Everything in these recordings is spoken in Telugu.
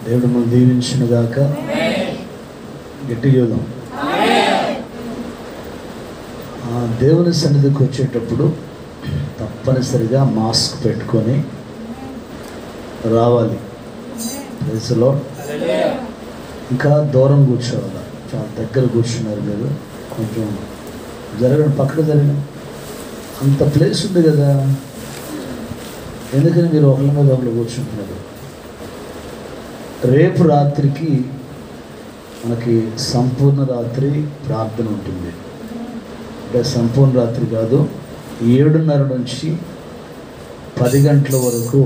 దేవుడు మనం దీవించునుగాక. గట్టిగా చెబుదాం. దేవుని సన్నిధికి వచ్చేటప్పుడు తప్పనిసరిగా మాస్క్ పెట్టుకొని రావాలి. ప్రైజ్లో ఇంకా దూరం కూర్చోవాలి. చాలా దగ్గర కూర్చున్నారు మీరు, కొంచెం జరగండి, పక్కకు జరగండి. అంత ప్లేస్ ఉంది కదా, ఎందుకని మీరు ఒకళ్ళ మీద ఒకళ్ళు కూర్చుంటున్నారు? రేపు రాత్రికి మనకి సంపూర్ణ రాత్రి ప్రార్థన ఉంటుంది. అంటే సంపూర్ణ రాత్రి కాదు, 7:30 నుంచి 10 గంటల వరకు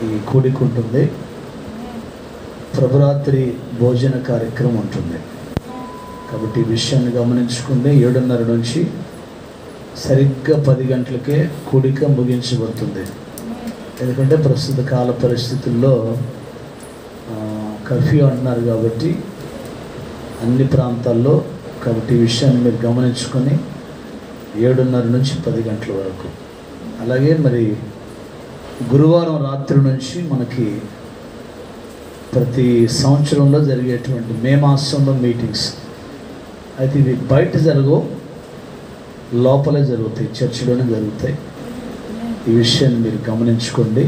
ఈ కూడిక ఉంటుంది. ప్రభురాత్రి భోజన కార్యక్రమం ఉంటుంది. కాబట్టి ఈ విషయాన్ని గమనించుకుంటే 7:30 నుంచి సరిగ్గా 10 గంటలకే కూడిక ముగించబడుతుంది. ఎందుకంటే ప్రస్తుత కాల పరిస్థితుల్లో కర్ఫ్యూ అంటున్నారు కాబట్టి అన్ని ప్రాంతాల్లో. కాబట్టి ఈ విషయాన్ని మీరు గమనించుకొని 7:30 నుంచి 10 గంటల వరకు. అలాగే మరి గురువారం రాత్రి నుంచి మనకి ప్రతి సంవత్సరంలో జరిగేటువంటి మే మాసంలో మీటింగ్స్ అయితే ఇవి బయట జరగవు, లోపలే జరుగుతాయి, చర్చిలోనే జరుగుతాయి. ఈ విషయాన్ని మీరు గమనించుకోండి.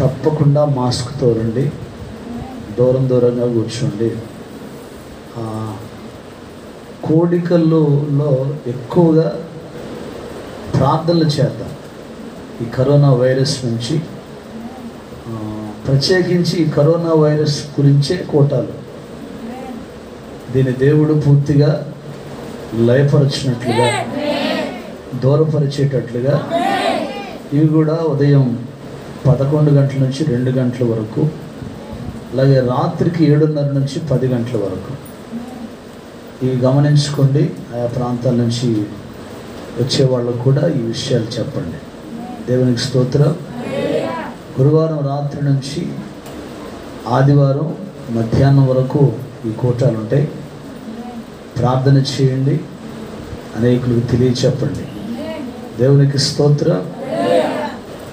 తప్పకుండా మాస్క్తో రండి, దూరంగా కూర్చోండి. కోడికల్లో ఎక్కువగా ప్రార్థనలు చేద్దాం. ఈ కరోనా వైరస్ నుంచి, ప్రత్యేకించి ఈ కరోనా వైరస్ గురించే కోటాలు. దీని దేవుడు పూర్తిగా లయపరచినట్లుగా, దూరపరిచేటట్లుగా ఇవి కూడా ఉదయం 11 గంటల నుంచి 2 గంటల వరకు, అలాగే రాత్రికి 7:30 నుంచి 10 గంటల వరకు. ఇవి గమనించుకోండి. ఆయా ప్రాంతాల నుంచి వచ్చే వాళ్ళకు కూడా ఈ విషయాలు చెప్పండి. దేవునికి స్తోత్రం. గురువారం రాత్రి నుంచి ఆదివారం మధ్యాహ్నం వరకు ఈ కూటాలు ఉంటాయి. ప్రార్థన చేయండి, అనేకులకు తెలియచెప్పండి. దేవునికి స్తోత్రం.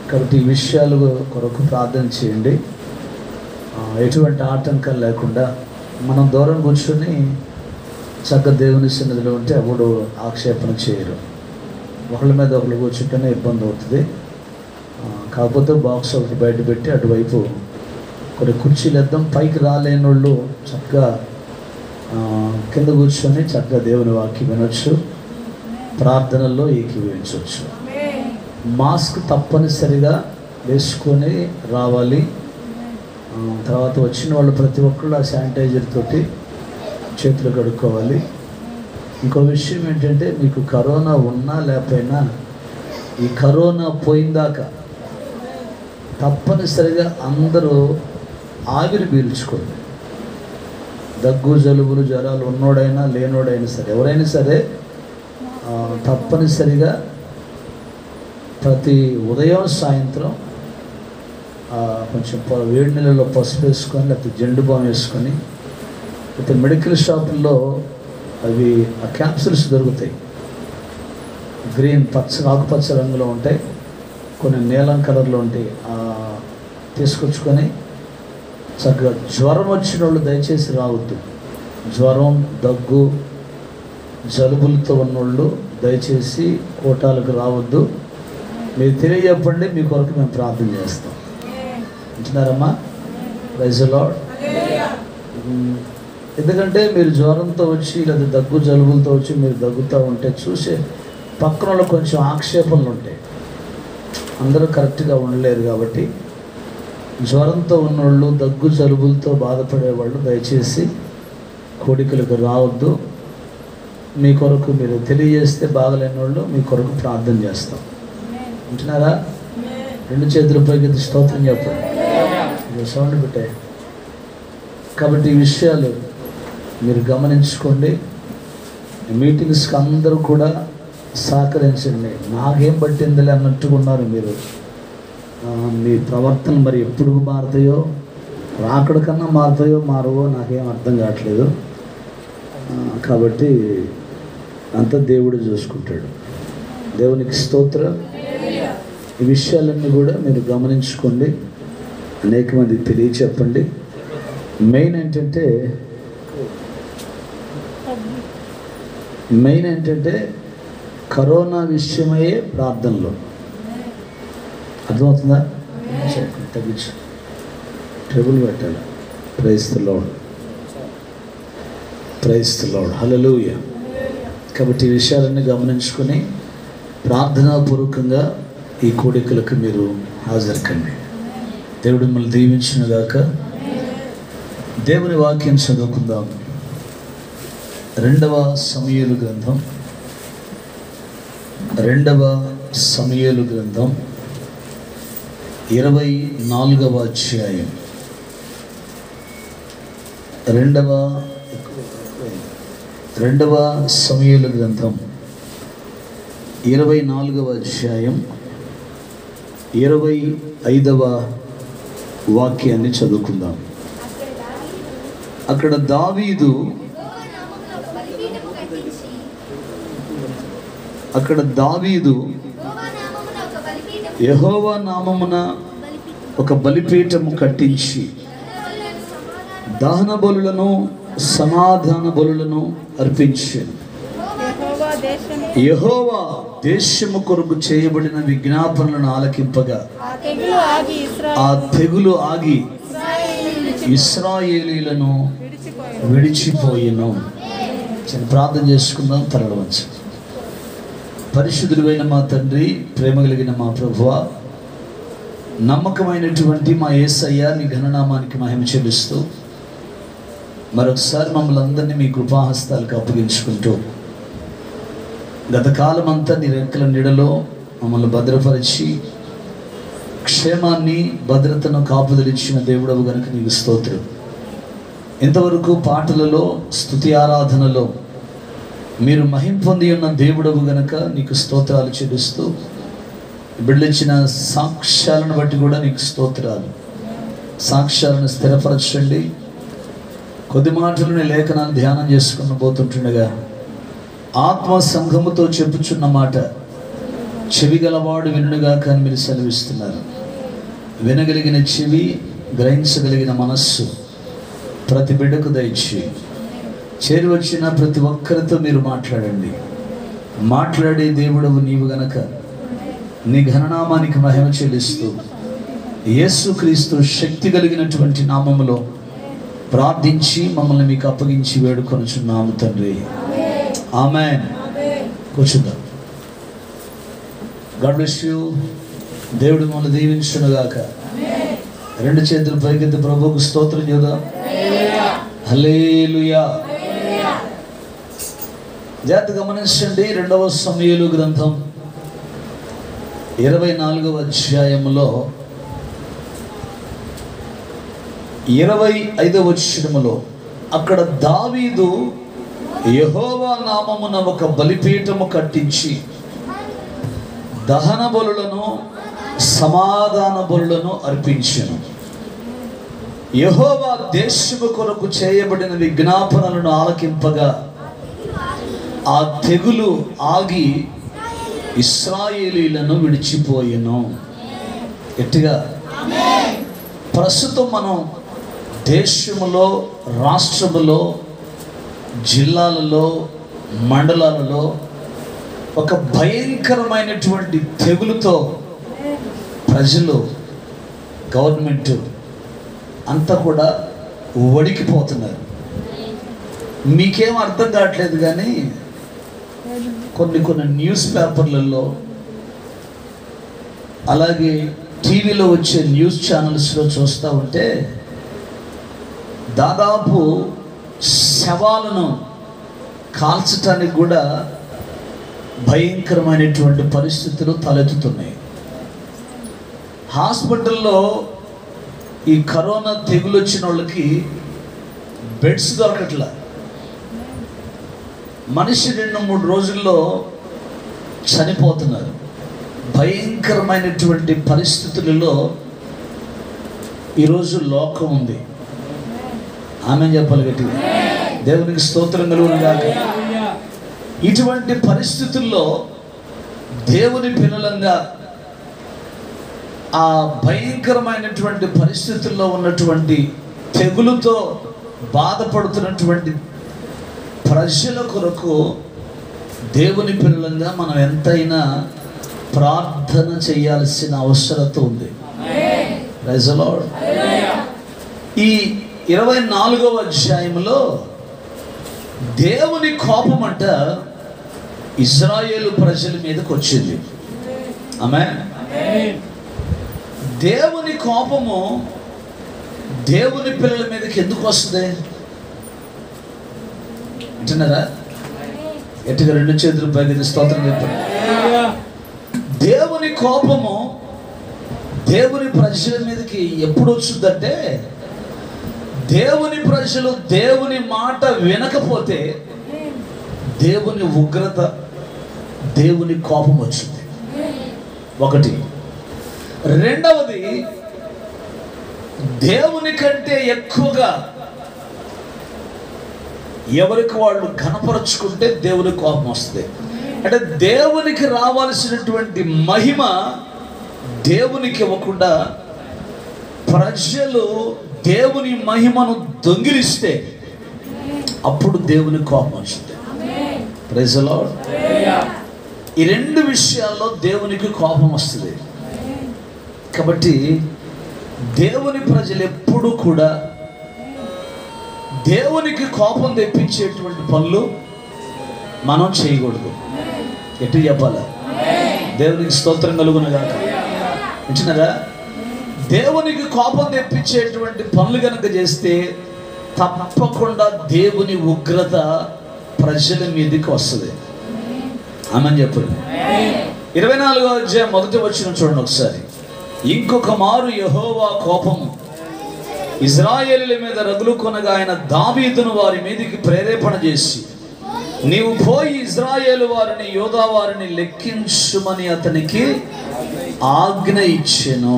కాబట్టి ఈ విషయాలు కొరకు ప్రార్థన చేయండి. ఎటువంటి ఆటంకాలు లేకుండా మనం దూరం కూర్చొని చక్కగా దేవుని సన్నిధిలో ఉంటే ఎవడు ఆక్షేపణ చేయరు. ఒకళ్ళ మీద ఒకళ్ళు కూర్చుంటేనే ఇబ్బంది అవుతుంది. కాకపోతే బాక్స్ ఒకటి బయట పెట్టి అటువైపు కొన్ని కుర్చీలు వేద్దాం. పైకి రాలేని వాళ్ళు చక్కగా కింద కూర్చొని చక్కగా దేవుని వాక్యం వినొచ్చు, ప్రార్థనల్లో ఏకీభవించవచ్చు. మాస్క్ తప్పనిసరిగా వేసుకొని రావాలి. తర్వాత వచ్చిన వాళ్ళు ప్రతి ఒక్కళ్ళు ఆ శానిటైజర్ తోటి చేతులు కడుక్కోవాలి. ఇంకో విషయం ఏంటంటే, మీకు కరోనా ఉన్నా లేకపోయినా ఈ కరోనా పోయిందాకా తప్పనిసరిగా అందరూ ఆవిరి పీల్చుకోండి. దగ్గు, జలుబులు, జ్వరాలు ఉన్నోడైనా లేనోడైనా సరే, ఎవరైనా సరే తప్పనిసరిగా ప్రతి ఉదయం సాయంత్రం కొంచెం వేడి నీళ్ళలో పసుపు వేసుకొని, లేకపోతే జెండు బామ్ వేసుకొని, లేకపోతే మెడికల్ షాపుల్లో అవి ఆ క్యాప్సూల్స్ దొరుకుతాయి. గ్రీన్, ఆకుపచ్చ రంగులో ఉంటాయి, కొన్ని నీలం కలర్లో ఉంటాయి. తీసుకొచ్చుకొని చక్కగా జ్వరం వచ్చిన వాళ్ళు దయచేసి రావద్దు. జ్వరం, దగ్గు, జలుబులతో ఉన్నోళ్ళు దయచేసి కోటాలకు రావద్దు. మీరు తెలియజెప్పండి, మీ కొరకు మేము ప్రార్థన చేస్తాం. అంటున్నారమ్మా? Praise the Lord. ఎందుకంటే మీరు జ్వరంతో వచ్చి లేదా దగ్గు, జలుబులతో వచ్చి మీరు దగ్గుతూ ఉంటే చూసే పక్కన వాళ్ళు కొంచెం ఆక్షేపణలు ఉంటాయి. అందరూ కరెక్ట్గా ఉండలేరు. కాబట్టి జ్వరంతో ఉన్నోళ్ళు, దగ్గు, జలుబులతో బాధపడేవాళ్ళు దయచేసి కోడికలకు రావద్దు. మీ కొరకు మీరు తెలియజేస్తే బాగలేని వాళ్ళు మీ కొరకు ప్రార్థన చేస్తాం. అంటున్నారా? 2 చేతుల పైకి స్తోత్రం చెప్పండి. సౌండ్ పెట్టాయి. కాబట్టి ఈ విషయాలు మీరు గమనించుకోండి. మీటింగ్స్కి అందరూ కూడా సహకరించండి. నాకేం పట్టిందిలే అన్నట్టుగా ఉన్నారు మీరు. మీ ప్రవర్తన మరి ఎప్పుడు మారుతాయో, రాకడ కన్నా మారుతాయో మారవో నాకేం అర్థం కావట్లేదు. కాబట్టి అంతా దేవుడు చూసుకుంటాడు. దేవునికి స్తోత్రం. ఈ విషయాలన్నీ కూడా మీరు గమనించుకోండి. అనేక మంది తెలియచెప్పండి. మెయిన్ ఏంటంటే కరోనా విషయమయ్యే ప్రార్థనలు. అర్థమవుతుందా? తగ్గించు, ట్రిబుల్ పెట్టాలి. Praise the Lord, praise the Lord, hallelujah. కాబట్టి ఈ విషయాలన్నీ గమనించుకొని ప్రార్థనాపూర్వకంగా ఈ కోడికలకు మీరు హాజరుకండి. దేవుడు మిమ్మల్ని దీవించునుగాక. దేవుని వాక్యం చదువుకుందాం. 2వ సమూయేలు గ్రంథం 24వ అధ్యాయం. 2వ సమూయేలు గ్రంథం 24వ అధ్యాయం 25వ వాక్యాన్ని చదువుకుందాం. అక్కడ దావీదు యెహోవా నామమున ఒక బలిపీఠము కట్టించి దహన బలులను సమాధాన బలులను అర్పించాను. యెహోవా దేశము కొరకు చేయబడిన విజ్ఞాపనలను ఆలకింపగా ఆ తెగులు ఆగి ఇశ్రాయేలీయులను విడిచిపోయెను. ప్రార్థన చేసుకుందాం. తరలవచ్చు. పరిశుద్ధుడైన మా తండ్రి, ప్రేమ కలిగిన మా ప్రభువా, నమ్మకమైనటువంటి మా యేసయ్య, నీ ఘననామానికి మహిమ చెల్లిస్తూ మరొకసారి మమ్మల్ని అందరినీ మీ కృపాహస్తాలకు అప్పగించుకుంటూ గత కాలం అంతా నీ రెక్కల నీడలో మమ్మల్ని భద్రపరిచి క్షేమాన్ని భద్రతను కాపుదలిచ్చిన దేవుడవు గనుక నీకు స్తోత్రం. ఇంతవరకు పాటలలో స్తుతి ఆరాధనలో మీరు మహిమ పొంది ఉన్న దేవుడవు గనుక నీకు స్తోత్రాలు చెల్లిస్తూ బిడ్డలిచ్చిన సాక్ష్యాలను బట్టి కూడా నీకు స్తోత్రాలు. సాక్ష్యాలను స్థిరపరచండి. కొద్ది మాటలను లేఖనాన్ని ధ్యానం చేసుకుని పోతుంటుండగా ఆత్మ సంఘముతో చెప్పుచున్న మాట చెవిగలవాడు వినుగా కానీ మీరు సెలవిస్తున్నారు. వినగలిగిన చెవి, గ్రహించగలిగిన మనస్సు ప్రతి బిడ్డకు దయచి చేరి వచ్చిన ప్రతి ఒక్కరితో మీరు మాట్లాడండి. మాట్లాడే దేవుడవు నీవు గనక నీ ఘననామానికి మహిమ చెల్లిస్తూ యేసుక్రీస్తు శక్తి కలిగినటువంటి నామములో ప్రార్థించి మమ్మల్ని మీకు అప్పగించి వేడుకొనుచున్నాము తండ్రి. ఆమేన్. కూర్చుందాం. God bless you. దేవుడు మమ్మల్ని దీవించునుగాక. 2 చేతులు పైకెత్తి ప్రభువుకు స్తోత్రం చేద్దాం. హల్లెలూయా. జాగ్రత్తగా గమనించండి. 2వ సమూయేలు గ్రంథం 24వ అధ్యాయంలో 25వ వచనములో అక్కడ దావీదు యెహోవా నామమున ఒక బలిపీఠము కట్టించి దహన బలులను సమాధాన బలులను అర్పించెను. యెహోవా దేశము కొరకు చేయబడిన విజ్ఞాపనలను ఆలకింపగా ఆ తెగులు ఆగి ఇశ్రాయేలీయులను విడిచిపోయెను. గట్టిగా ప్రస్తుతం మనం దేశములో, రాష్ట్రములో, జిల్లాలలో, మండలాలలో ఒక భయంకరమైనటువంటి తెగులుతో ప్రజలు, గవర్నమెంట్ అంతా కూడా వణికిపోతున్నారు. మీకేం అర్థం కావట్లేదు కానీ కొన్ని న్యూస్ పేపర్లలో అలాగే టీవీలో వచ్చే న్యూస్ ఛానల్స్లో చూస్తూ ఉంటే దాదాపు శవాలను కాల్చటానికి కూడా భయంకరమైనటువంటి పరిస్థితులు తలెత్తుతున్నాయి. హాస్పిటల్లో ఈ కరోనా తెగులు వచ్చిన వాళ్ళకి బెడ్స్ దొరకట్లా. మనిషి 2-3 రోజుల్లో చనిపోతున్నారు. భయంకరమైనటువంటి పరిస్థితులలో ఈరోజు లోకం ఉంది. ఆమేన్ చెప్పాలి గట్టిగా. దేవునికి స్తోత్రం కలుగునుగాక. ఇటువంటి పరిస్థితుల్లో దేవుని పిల్లలంగా ఆ భయంకరమైనటువంటి పరిస్థితుల్లో ఉన్నటువంటి తెగులుతో బాధపడుతున్నటువంటి ప్రజల కొరకు దేవుని పిల్లలంగా మనం ఎంతైనా ప్రార్థన చేయాల్సిన అవసరత ఉంది. Praise the lord. ఈ 24వ అధ్యాయంలో దేవుని కోపం అంట ఇశ్రాయేలు ప్రజల మీదకి వచ్చింది. ఆమేన్. దేవుని కోపము దేవుని పిల్లల మీదకి ఎందుకు వస్తుంది అంటున్నారా? గట్టిగా 2 చేతులు పైకి స్తోత్రం చెప్పండి. దేవుని కోపము దేవుని ప్రజల మీదకి ఎప్పుడు వచ్చిందంటే, దేవుని ప్రజలు దేవుని మాట వినకపోతే దేవుని ఉగ్రత, దేవుని కోపం వచ్చింది. ఒకటి. రెండవది, దేవుని కంటే ఎక్కువగా ఎవరికి వాళ్ళు ఘనపరుచుకుంటే దేవుని కోపం వస్తుంది. అంటే దేవునికి రావాల్సినటువంటి మహిమ దేవునికి ఇవ్వకుండా ప్రజలు దేవుని మహిమను దొంగిలిస్తే అప్పుడు దేవుని కోపం వస్తుంది. Praise the lord. ఈ 2 విషయాల్లో దేవునికి కోపం వస్తుంది. కాబట్టి దేవుని ప్రజలు ఎప్పుడు కూడా దేవునికి కోపం తెప్పించేటువంటి పనులు మనం చేయకూడదు. ఎటు చెప్పాలా? దేవునికి స్తోత్రం కలుగును గాక. వింటున్నారా? దేవునికి కోపం తెప్పించేటువంటి పనులు కనుక చేస్తే తప్పకుండా దేవుని ఉగ్రత ప్రజల మీదకి వస్తుంది. ఆమేన్ చెప్పండి. 24వ అధ్యాయం 1వ వచనం చూడండి ఒకసారి. ఇంకొక మారు యెహోవా కోపము ఇశ్రాయేలుల మీద రగులుకొనగా ఆయన దావీదును వారి మీదికి ప్రేరేపణ చేసి, నీవు పోయి ఇశ్రాయేలు వారిని యోధా వారిని లెక్కించుమని అతనికి ఆజ్ఞ ఇచ్చెను.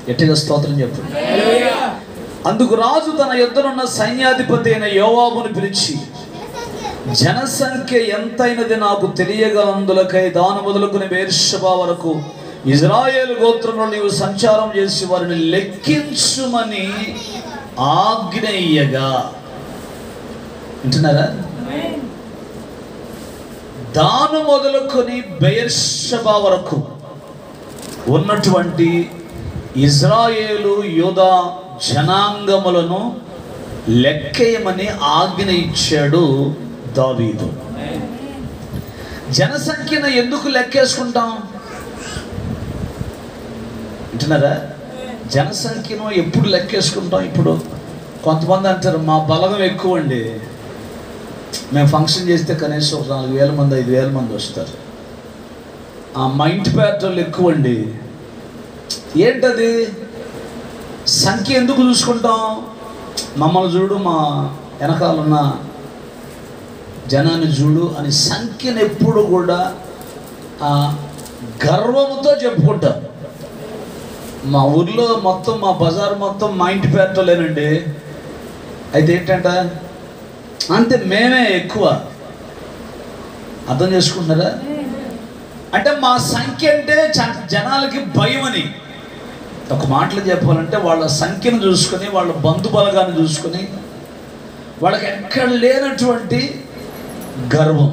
గట్టిగా స్తోత్రం చెప్పండి. అందుకు రాజు తన యుద్ధనున్న సైన్యాధిపతి అయిన యోవాబును పిలిచి, జనసంఖ్య ఎంతైనది నాకు తెలియగా అందులకై దాని మొదలుకుని బెయేర్షెబా వరకు ఇశ్రాయేలు గోత్రంలో నీవు సంచారం చేసి వారిని లెక్కించుమని ఆజ్ఞ ఇయ్యగా. వింటున్నారా? దాను మొదలుకొని బెయేర్షెబా వరకు ఉన్నటువంటి ఇశ్రాయేలు యూదా జనాంగములను లెక్కేయమని ఆజ్ఞ ఇచ్చాడు దావీదు. జనసంఖ్యను ఎందుకు లెక్కేసుకుంటాం అంటున్నారా? జనసంఖ్యను ఎప్పుడు లెక్కేసుకుంటాం? ఇప్పుడు కొంతమంది అంటారు, మా బలగం ఎక్కువ అండి, మేము ఫంక్షన్ చేస్తే కనీసం 4,000 మంది 5,000 మంది వస్తారు. మా ఇంటి పేటలు ఎక్కువ అండి. ఏంటది? సంఖ్య ఎందుకు చూసుకుంటాం? మమ్మల్ని చూడు, మా వెనకాలన్న జనాన్ని చూడు అని సంఖ్యను ఎప్పుడు కూడా గర్వంతో చెప్పుకుంటాం. మా ఊర్లో మొత్తం, మా బజార్ మొత్తం మా ఇంటి పేరుతో లేనండి. అయితే ఏంటంట అంతే, మేమే ఎక్కువ. అర్థం చేసుకుంటారా? అంటే మా సంఖ్య అంటే జనాలకి భయమని. ఒక మాటలు చెప్పాలంటే వాళ్ళ సంఖ్యను చూసుకొని, వాళ్ళ బంధుబలగాన్ని చూసుకొని, వాళ్ళకి ఎక్కడ లేనటువంటి గర్వం.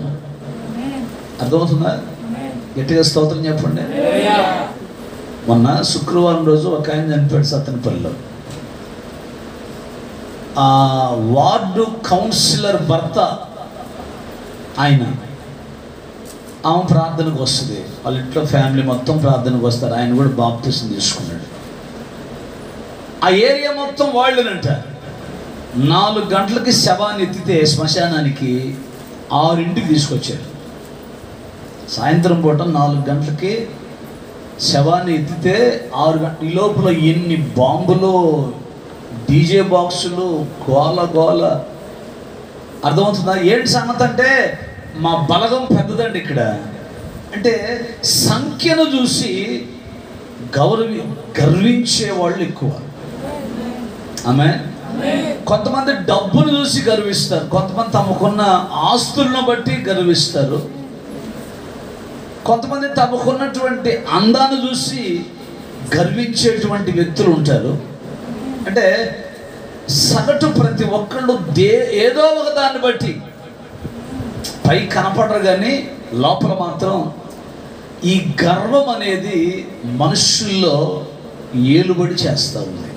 అర్థమవుతుందా? గట్టిగా స్తోత్రం చెప్పండి. మొన్న శుక్రవారం రోజు ఒక ఆయన చనిపోయాడు సత్తెనపల్లిలో. వార్డు కౌన్సిలర్ భర్త ఆయన. ఆమె ప్రార్థనకు వస్తుంది, వాళ్ళ ఇంట్లో ఫ్యామిలీ మొత్తం ప్రార్థనకు వస్తారు. ఆయన కూడా బాప్తిసం తీసుకున్నాడు. ఆ ఏరియా మొత్తం వాళ్ళనంట. 4 గంటలకి శవాన్ని ఎత్తితే శ్మశానానికి 6ంటికి తీసుకొచ్చారు. సాయంత్రం పూట 4 గంటలకి శవాన్ని ఎత్తితే 6 గంటల ఈ లోపల ఎన్ని బాంబులు, డీజే బాక్సులు, గోల గోల. అర్థమవుతుందా? ఏంటి సంగతి అంటే, మా బలగం పెద్దదండి ఇక్కడ. అంటే సంఖ్యను చూసి గర్వించే వాళ్ళు ఎక్కువ. ఆమె కొంతమంది డబ్బును చూసి గర్విస్తారు, కొంతమంది తమకున్న ఆస్తులను బట్టి గర్విస్తారు, కొంతమంది తమకున్నటువంటి అందాన్ని చూసి గర్వించేటువంటి వ్యక్తులు ఉంటారు. అంటే సగటు ప్రతి ఒక్కళ్ళు ఏదో ఒక దాన్ని బట్టి పై కనపడరు, కానీ లోపల మాత్రం ఈ గర్వం అనేది మనుషుల్లో ఏలుబడి చేస్తూ ఉంది.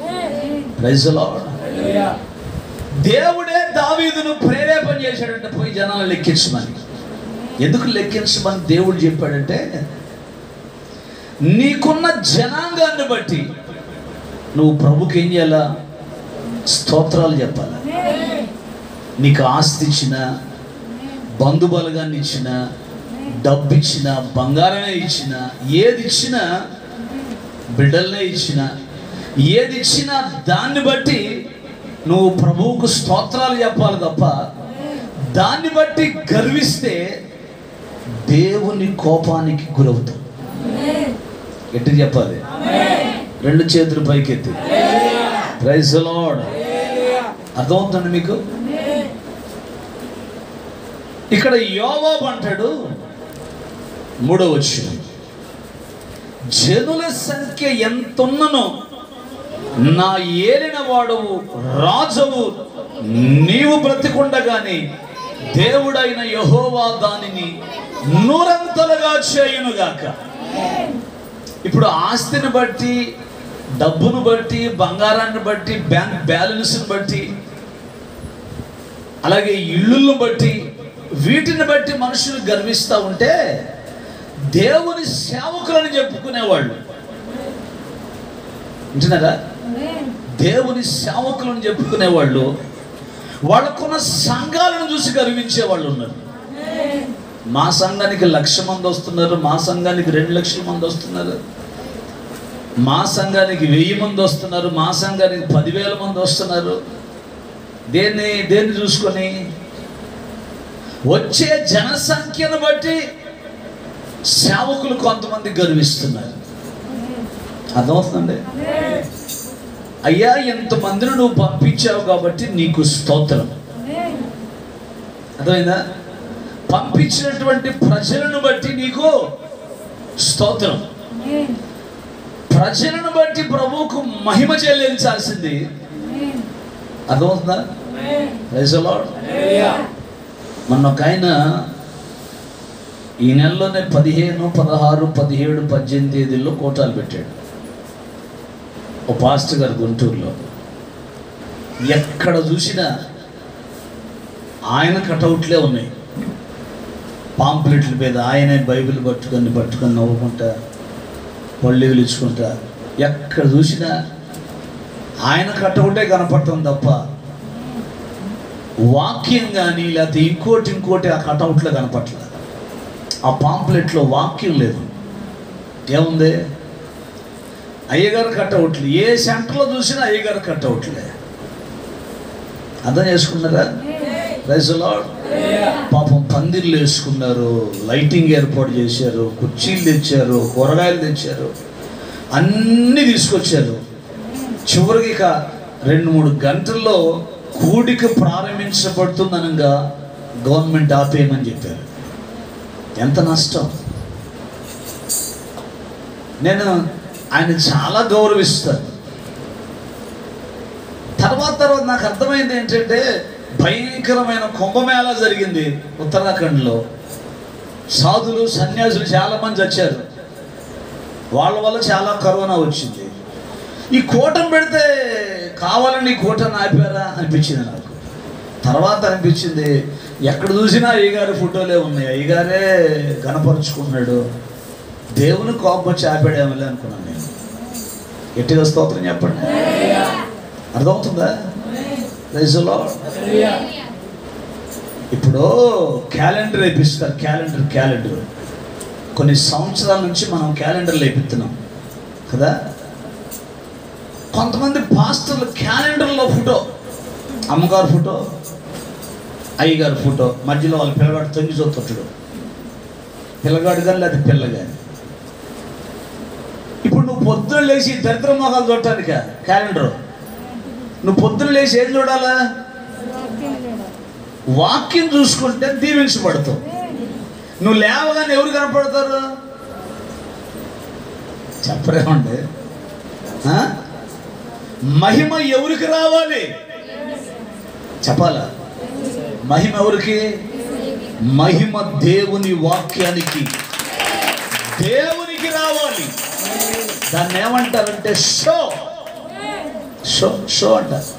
Praise the lord. దేవుడే దావీదును ప్రేరేపణ చేశాడంటే పోయి జనాలను లెక్కించమని. ఎందుకు లెక్కించమని దేవుడు చెప్పాడంటే, నీకున్న జనాంగాన్ని బట్టి నువ్వు ప్రభుకి ఏం చేయాలా? స్తోత్రాలు చెప్పాలా. నీకు ఆస్తి ఇచ్చిన, బంధుబలగాన్ని ఇచ్చిన, డబ్బు ఇచ్చిన, బంగారమే ఇచ్చిన, ఏది ఇచ్చినా, బిడ్డలనే ఇచ్చిన, ఏది ఇచ్చినా దాన్ని బట్టి నువ్వు ప్రభువుకు స్తోత్రాలు చెప్పాలి తప్ప దాన్ని బట్టి గర్విస్తే దేవుని కోపానికి గురవుతావు. ఎట్టి చెప్పాలి? రెండు చేతులు పైకెత్తి ప్రైజ్ ది లార్డ్. అర్థమవుతుంది మీకు? ఇక్కడ యోవాబు అంటాడు 3వ వచనం, జనుల సంఖ్య ఎంతున్ననో నా ఏలిన వాడవు రాజువు నీవు బ్రతికుండగానే దేవుడైన యెహోవా దానిని నూరంతలుగా చేయునుగాక. ఇప్పుడు ఆస్తిని బట్టి, డబ్బును బట్టి, బంగారాన్ని బట్టి, బ్యాంక్ బ్యాలెన్స్ని బట్టి, అలాగే ఇళ్ళను బట్టి, వీటిని బట్టి మనుషులు గర్విస్తూ ఉంటే దేవుని సేవకులని చెప్పుకునేవాళ్ళు వింటున్నారా? దేవుని సేవకులను చెప్పుకునేవాళ్ళు వాళ్ళకున్న సంఘాలను చూసి గర్వించే వాళ్ళు ఉన్నారు. మా సంఘానికి 1,00,000 మంది వస్తున్నారు, మా సంఘానికి 2,00,000 మంది వస్తున్నారు, మా సంఘానికి 1000 మంది వస్తున్నారు, మా సంఘానికి 10,000 మంది వస్తున్నారు. దేన్ని చూసుకొని? వచ్చే జనసంఖ్యను బట్టి సేవకులు కొంతమంది గర్విస్తున్నారు. అర్థమవుతుందండి? అయ్యా, ఎంతమందిని నువ్వు పంపించావు కాబట్టి నీకు స్తోత్రం. అర్థమైందా? పంపించినటువంటి ప్రజలను బట్టి నీకు స్తోత్రం. ప్రజలను బట్టి ప్రభువుకు మహిమ చెల్లించాల్సింది. అర్థమవుతుందా? Praise the lord. మొన్న ఒక ఆయన ఈ నెలలోనే 15, 16, 17, 18 తేదీల్లో కోటాలు పెట్టాడు. ఓ పాస్టర్ గారు గుంటూరులో. ఎక్కడ చూసినా ఆయన కటౌట్లే ఉన్నాయి. పాంప్లెట్ల మీద ఆయనే బైబిల్ పట్టుకొని నవ్వుకుంటా, పళ్ళు ఇచ్చుకుంటా, ఎక్కడ చూసినా ఆయన కటౌటే కనపడటం తప్ప వాక్యం కానీ లేకపోతే ఇంకోటి ఆ కటౌట్లో కనపట్లేదు. ఆ పాంప్లెట్లో వాక్యం లేదు. ఏముంది? అయ్యగారు కట్టవుట్లే. ఏ సెంటర్లో చూసినా అయ్యగారు కట్టవుట్లే. అర్థం చేసుకున్నారా? Praise the lord. పాపం పందిర్లు వేసుకున్నారు, లైటింగ్ ఏర్పాటు చేశారు, కుర్చీలు తెచ్చారు, కూరగాయలు తెచ్చారు, అన్నీ తీసుకొచ్చారు. చివరికి ఇక 2-3 గంటల్లో కూడిక ప్రారంభించబడుతుందనగా గవర్నమెంట్ ఆపేయమని చెప్పారు. ఎంత నష్టం! నేను ఆయన చాలా గౌరవిస్తాను. తర్వాత నాకు అర్థమైంది ఏంటంటే, భయంకరమైన కుంభమేళా జరిగింది ఉత్తరాఖండ్లో. సాధులు, సన్యాసులు చాలామంది వచ్చారు. వాళ్ళ వల్ల చాలా కరోనా వచ్చింది. ఈ కూటమి పెడితే కావాలని ఈ కూటమి ఆపారా అనిపించింది నాకు. తర్వాత అనిపించింది, ఎక్కడ చూసినా అయ్యగారి ఫోటోలే ఉన్నాయి, అయ్యగారే కనపరుచుకున్నాడు, దేవుని కోపం వచ్చి ఆపాడేమలే అనుకున్నాను నేను. గట్టిగా స్తోత్రం చెప్పండి. అర్థమవుతుందా? Praise the lord. ఇప్పుడు క్యాలెండర్ వేపిస్తారు. క్యాలెండర్ కొన్ని సంవత్సరాల నుంచి మనం క్యాలెండర్లు వేపిస్తున్నాం కదా. కొంతమంది పాస్టర్లు క్యాలెండర్లో ఫోటో, అమ్మగారు ఫోటో, అయ్యగారు ఫోటో, మధ్యలో వాళ్ళ పిల్లగాడు తొంగి చూస్తుంటాడు. పిల్లగాడు కానీ లేదా పిల్ల కానీ. ఇప్పుడు నువ్వు పొద్దున లేచి దరిద్ర మొహాలు చూడటానిక క్యాలెండర్? నువ్వు పొద్దున లేచి ఏం చూడాలా? వాక్యం చూసుకుంటే దీవించబడతావు. నువ్వు లేవగానే ఎవరు కనపడతారు? చెప్పరేమండి? మహిమ ఎవరికి రావాలి చెప్పాలా? మహిమ ఎవరికి? మహిమ దేవుని వాక్యానికి, దేవునికి రావాలి. దాన్ని ఏమంటారంటే షో షో షో అంటారు.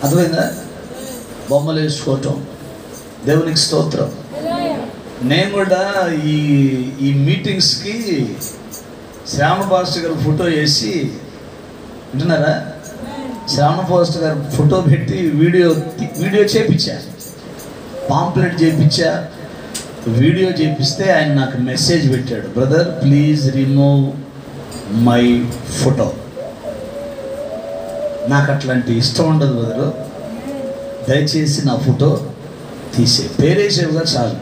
అర్థమైందా? బొమ్మలు వేసుకోవటం. దేవునికి స్తోత్రం. నేను కూడా ఈ మీటింగ్స్కి శ్రావణ పాస్టర్ గారు ఫోటో వేసి, వింటున్నారా? శ్రావణ పాస్టర్ గారు ఫోటో పెట్టి వీడియో చేయించా, పాంప్లెట్ చేయించా. వీడియో చేపిస్తే ఆయన నాకు మెసేజ్ పెట్టాడు, brother please remove my photo. నాకు అట్లాంటి ఇష్టం ఉండదు బ్రదరు, దయచేసి నా ఫోటో తీసే, పేరేసేవుగా చాలు.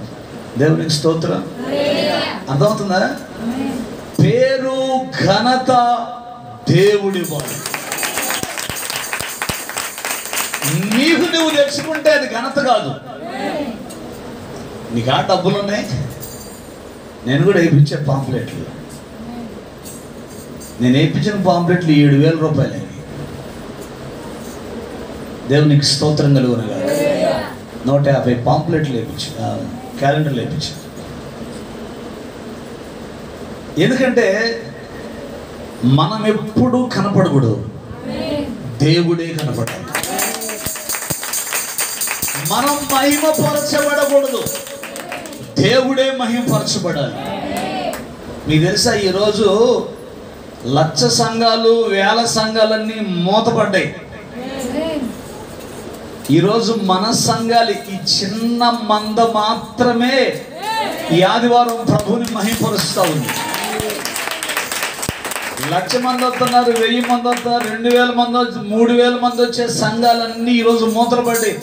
దేవునికి స్తోత్రం. అర్థమవుతుందా? పేరు ఘనత దేవుడి వాడు. నీకు నువ్వు తెచ్చుకుంటే అది ఘనత కాదు. నీకు ఆ డబ్బులు ఉన్నాయి. నేను కూడా వేయించే పాంప్లెట్లు, నేను వేయించిన పాంప్లెట్లు 7,000 రూపాయలు. దేవునికి స్తోత్రం కలుగునగా 150 పాంప్లెట్లు వేయించు, క్యాలెండర్లు వేయించు. ఎందుకంటే మనం ఎప్పుడూ కనపడకూడదు, దేవుడే కనపడాలి. మనం మహిమపరచబడకూడదు, దేవుడే మహిమపరచబడాలి. మీకు తెలుసా, ఈరోజు 1,00,000 సంఘాలు 1,000 సంఘాలన్నీ మూతపడ్డాయి. ఈరోజు మన సంఘాలు, ఈ చిన్న మంద మాత్రమే ఈ ఆదివారం ప్రభువుని మహిమపరుస్తూ ఉంది. 1,00,000 మంది వస్తున్నారు, 1,000 మంది వస్తున్నారు, 2,000 మంది, 3,000 మంది వచ్చే సంఘాలన్నీ ఈరోజు మూతపడ్డాయి.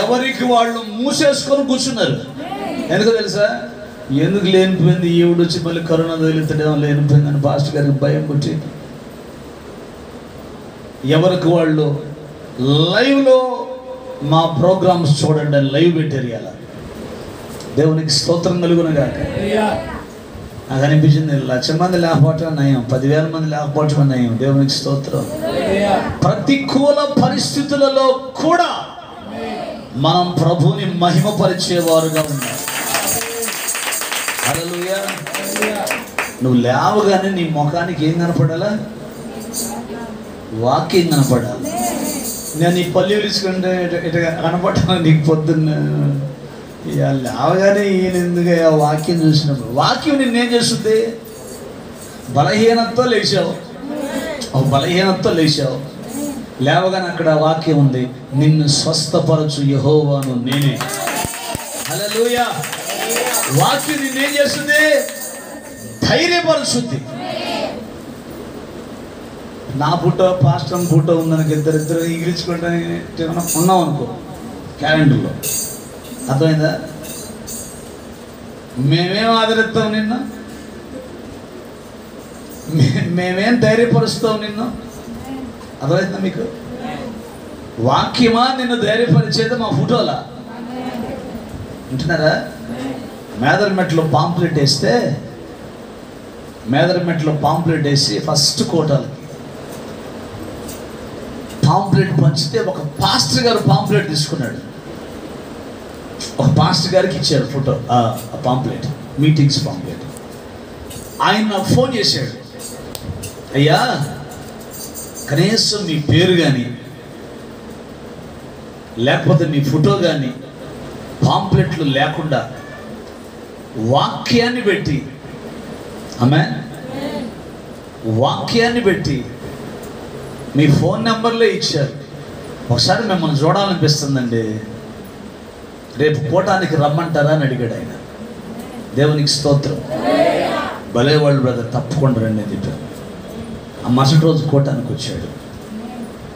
ఎవరికి వాళ్ళు మూసేసుకొని కూర్చున్నారు. ఎందుకు తెలుసా? ఎందుకు లేనిపోయింది, ఈవిడ వచ్చి మళ్ళీ కరోనా తగిలితేమో లేనిపోయిందని పాస్టర్ గారికి భయం పుట్టి ఎవరికి వాళ్ళు లైవ్లో మా ప్రోగ్రామ్స్ చూడండి అని లైవ్ పెట్టారు. అలా దేవునికి స్తోత్రం కలుగునగాక. నాకు అనిపించింది 1,00,000 మంది లేకపోవటం నయం, 10,000 మంది లేకపోవటం నయం. దేవునికి స్తోత్రం. ప్రతికూల పరిస్థితులలో కూడా మనం ప్రభువుని మహిమపరిచేవారుగా ఉన్నాం. హల్లెలూయా. నువ్వు లేవగానే నీ ముఖానికి ఏం కనపడాలా? వాక్యం కనపడాలి. నేను ఈ పల్లి విలుచుకుంటే ఇటు కనపడాలి నీకు. పొద్దున్న లేవగానే ఈయన ఎందుకు వాక్యం చూసినప్పుడు, వాక్యం నిన్నేం చేస్తుంది? బలహీనతతో లేచావు, బలహీనతతో లేచావు, లేవగానే అక్కడ వాక్యం ఉంది, నిన్ను స్వస్థపరచు యెహోవాను నేనే. హల్లెలూయా. వాక్యం నిన్నేం చేస్తుంది? ధైర్యపరుస్తుంది. నా ఫోటో పాస్టర్ ఫోటో ఉందనకి ఇద్దరిద్దరు ఎగిరించుకోవడానికి ఉన్నాం అనుకో క్యాలెండర్లో. అర్థమైందా? మేమేం ఆదరిస్తాం నిన్ను, మేమేం ధైర్యపరుస్తాం నిన్ను. అర్థమైందా మీకు? వాక్యమా నిన్ను ధైర్యపరిచేది మా ఫోటోలా. వింటున్నారా? మేదరమెట్లో పాంప్లెట్ వేస్తే, మేదరమెట్లో పాంప్లెట్ వేసి ఫస్ట్ కోటాలకి పాంప్లెట్ పంచితే ఒక పాస్టర్ గారు పాంప్లెట్ తీసుకున్నాడు. ఒక పాస్టర్ గారికి ఇచ్చారు ఫోటో, ఆ పాంప్లెట్, మీటింగ్స్ పాంప్లెట్. ఆయన నాకు ఫోన్ చేశాడు, అయ్యా కనీసం మీ పేరు కానీ లేకపోతే మీ ఫోటో కానీ పాంప్లెట్లు లేకుండా వాక్యాన్ని పెట్టి, ఆమేన్, వాక్యాన్ని పెట్టి మీ ఫోన్ నెంబర్లే ఇచ్చారు. ఒకసారి మిమ్మల్ని చూడాలనిపిస్తుందండి, రేపు కోటానికి రమ్మంటారా అని అడిగాడు ఆయన. దేవునికి స్తోత్రం. భలేవాళ్ళు బ్రదర్, తప్పకుండా రండి అని చెప్పారు. ఆ మరుసటి రోజు కోటానికి వచ్చాడు.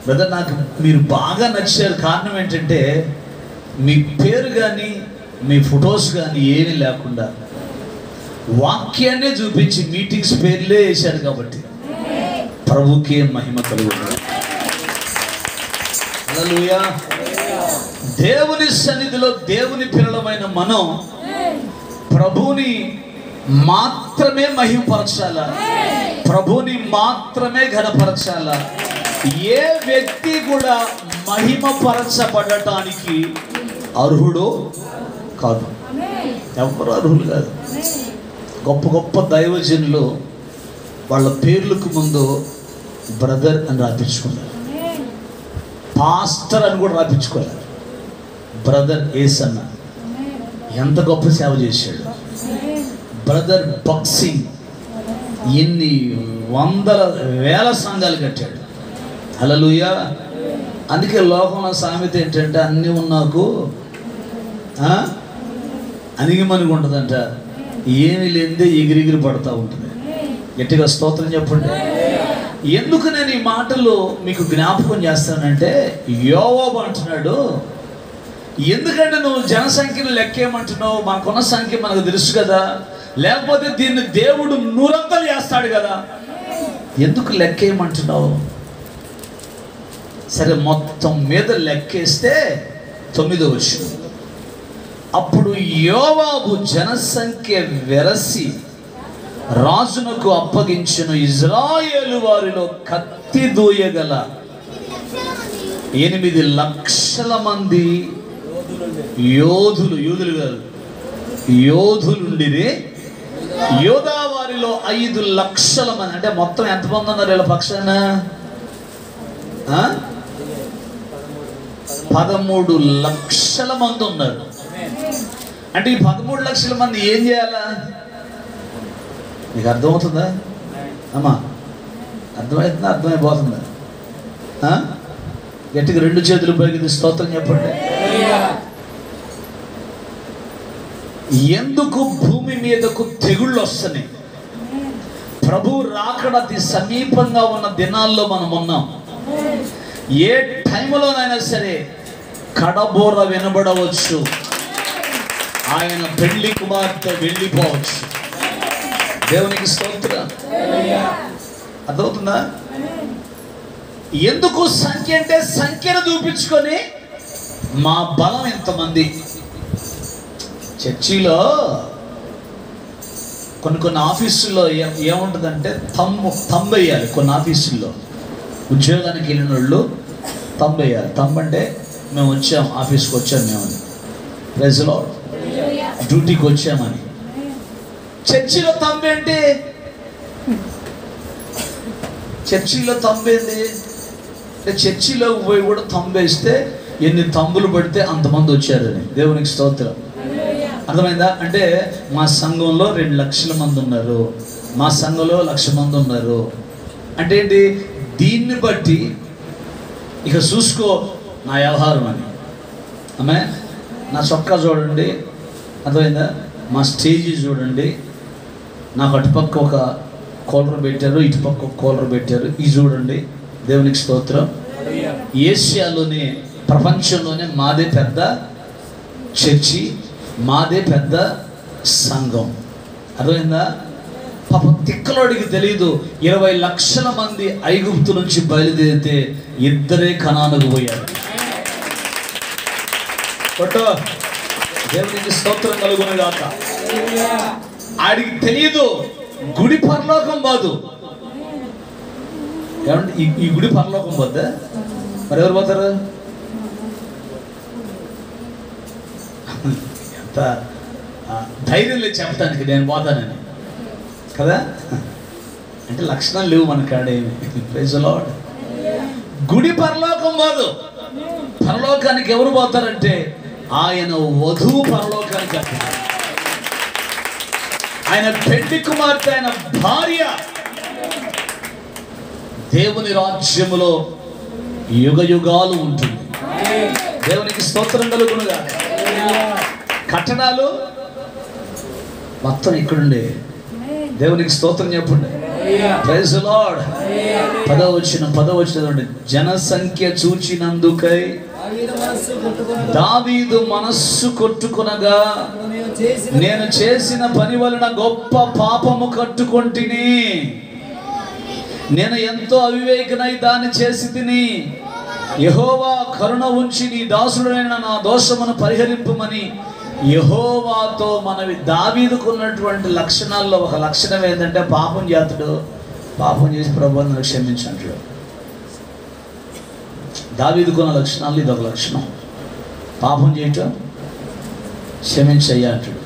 బ్రదర్ నాకు మీరు బాగా నచ్చారు. కారణం ఏంటంటే మీ పేరు కానీ మీ ఫొటోస్ కానీ ఏమీ లేకుండా వాక్యాన్నే చూపించి మీటింగ్స్ పేర్లే వేశారు కాబట్టి ప్రభుకే మహిమ కలుగుతుంది. హల్లెలూయా. దేవుని సన్నిధిలో దేవుని పిల్లలమైన మనం ప్రభువుని మాత్రమే మహిమపరచాలా, ప్రభుని మాత్రమే ఘనపరచాలా. ఏ వ్యక్తి కూడా మహిమపరచబడటానికి అర్హుడు కాదు. ఎవరు అర్హులు కాదు. గొప్ప గొప్ప దైవజనులు వాళ్ళ పేర్లకు ముందు బ్రదర్ అని రాపించుకున్నారు, పాస్టర్ అని కూడా రాపించుకోలేదు. బ్రదర్ ఏసన్న ఎంత గొప్ప సేవ చేశాడు. బ్రదర్ బాక్సింగ్ ఎన్ని వందల వేల సంఘాలు కట్టాడు. హల్లెలూయా. అందుకే లోకంలో సామెత ఏంటంటే అన్నీ ఉన్నాకు అనిగిమనిగి ఉంటుందంట, ఏమి లేనిదే ఎగిరిగిరి పడుతూ ఉంటుంది. గట్టిగా స్తోత్రం చెప్పండి. ఎందుకు నేను ఈ మాటలు మీకు జ్ఞాపకం చేస్తానంటే, యోవాబు అంటున్నాడు, ఎందుకంటే నువ్వు జనసంఖ్యను లెక్కేయమంటున్నావు, మనకున్న సంఖ్య మనకు తెలుసు కదా, లేకపోతే దీన్ని దేవుడు నూరంతలు చేస్తాడు కదా, ఎందుకు లెక్కేయమంటున్నావు? సరే, మొత్తం మీద లెక్కేస్తే 9వ వచనం, అప్పుడు యోవాబు జనసంఖ్య వెరసి రాజునకు అప్పగించును. ఇజ్రాయేలు వారిలో కత్తి దూయగల 8 లక్షల మంది యోధులుండిరి. యోధా వారిలో 5 లక్షల మంది. అంటే మొత్తం ఎంతమంది ఉన్నారు వీళ్ళ పక్షాన? 13 లక్షల మంది ఉన్నారు. అంటే ఈ 13 లక్షల మంది ఏం చేయాలా? నీకు అర్థమవుతుందా అమ్మా? అర్థమవుతుందా? అర్థమైపోతుందా? గట్టిగా 2 చేతులు పైకి స్తోత్రం చెప్పండి. ఎందుకు భూమి మీదకు తెగుళ్ళు వస్తున్నాయి? ప్రభు రాకడ అతి సమీపంగా ఉన్న దినాల్లో మనం ఉన్నాం. ఏ టైంలోనైనా సరే కడబోర వినబడవచ్చు, ఆయన పెళ్లి కుమార్తె వెళ్ళిపోవచ్చు. దేవునికి స్తోత్రం. అర్థమవుతుందా? ఎందుకు సంఖ్య అంటే సంఖ్యను చూపించుకొని మా బలం ఎంతమంది. చర్చిలో కొన్ని ఆఫీసుల్లో ఏముంటుందంటే తంబు వేయాలి. కొన్ని ఆఫీసుల్లో ఉద్యోగానికి వెళ్ళిన వాళ్ళు తంబు వేయాలి. తంబు అంటే మేము వచ్చాం, ఆఫీస్కి వచ్చాం మేమని, ప్రైజ్ లార్డ్, డ్యూటీకి వచ్చామని. చర్చిలో తంబు ఏంటి? చర్చిలో తంబు ఏంటి అంటే చర్చిలోకి పోయి కూడా తంబు వేస్తే ఎన్ని తంబులు పడితే అంతమంది వచ్చారని. దేవునికి స్తోత్రం. అర్థమైందా? అంటే మా సంఘంలో 2 లక్షల మంది ఉన్నారు, మా సంఘంలో 1,00,000 మంది ఉన్నారు అంటే ఏంటి? దీన్ని బట్టి ఇక చూసుకో నా వ్యవహారం అని. ఆమె నా చొక్కా చూడండి, అర్థమైందా? మా స్టేజీ చూడండి, నాకు అటుపక్క ఒక కోలర్ పెట్టారు, ఇటుపక్క ఒక కోలర్ పెట్టారు, ఇది చూడండి. దేవునికి స్తోత్రం. ఏషియాలోనే, ప్రపంచంలోనే మాదే పెద్ద చర్చి, మాదే పెద్ద సంఘం. అర్థమైందా? పాపం తిక్కలోడికి తెలియదు, 20 లక్షల మంది ఐగుప్తు నుంచి బయలుదేరితే 2 కనానుకు పోయారు. దేవునికి స్తోత్రం కలుగును గాక. ఆడికి తెలియదు గుడి పరలోకం పోదు. ఏమంటే ఈ గుడి పరలోకం పోద్దా? మరి ఎవరు పోతారు? ఎంత ధైర్యం లేదు చెప్పడానికి నేను పోతానని కదా. అంటే లక్షణాలు లేవు మన కాడేమి. Praise the lord. గుడి పరలోకం పోదు. పరలోకానికి ఎవరు పోతారంటే ఆయన వధువు పరలోకానికి వెళ్తారు. ఆయన పెళ్లి కుమార్తె, ఆయన భార్య దేవుని రాజ్యములో యుగ యుగాలు ఉంటుంది. దేవునికి స్తోత్రం కలుగునుగా. కట్టడాలు మొత్తం ఇక్కడుండే. దేవునికి స్తోత్రం చెప్పండి. Praise the lord. 10వ వచనం జనసంఖ్య చూచినందుకై దావీదు మనస్సు కొట్టుకొనగా, నేను చేసిన పని వలన గొప్ప పాపము కట్టుకొంటిని, నేను ఎంతో అవివేకనై దాన్ని చేసి తిని, యెహోవా కరుణ ఉంచి నీ దాసుడైన నా దోషమును పరిహరింపుమని యెహోవాతో మనవి. దావీదుకున్నటువంటి లక్షణాల్లో ఒక లక్షణం ఏంటంటే పాపం చేతుడు, పాపం చేసి ప్రభువా నన్ను క్షమించు అంటాడు. దావీదుకున్న లక్షణాలు ఇదొక లక్షణం. పాపం చేయటం, క్షమించయ్యా అంటాడు.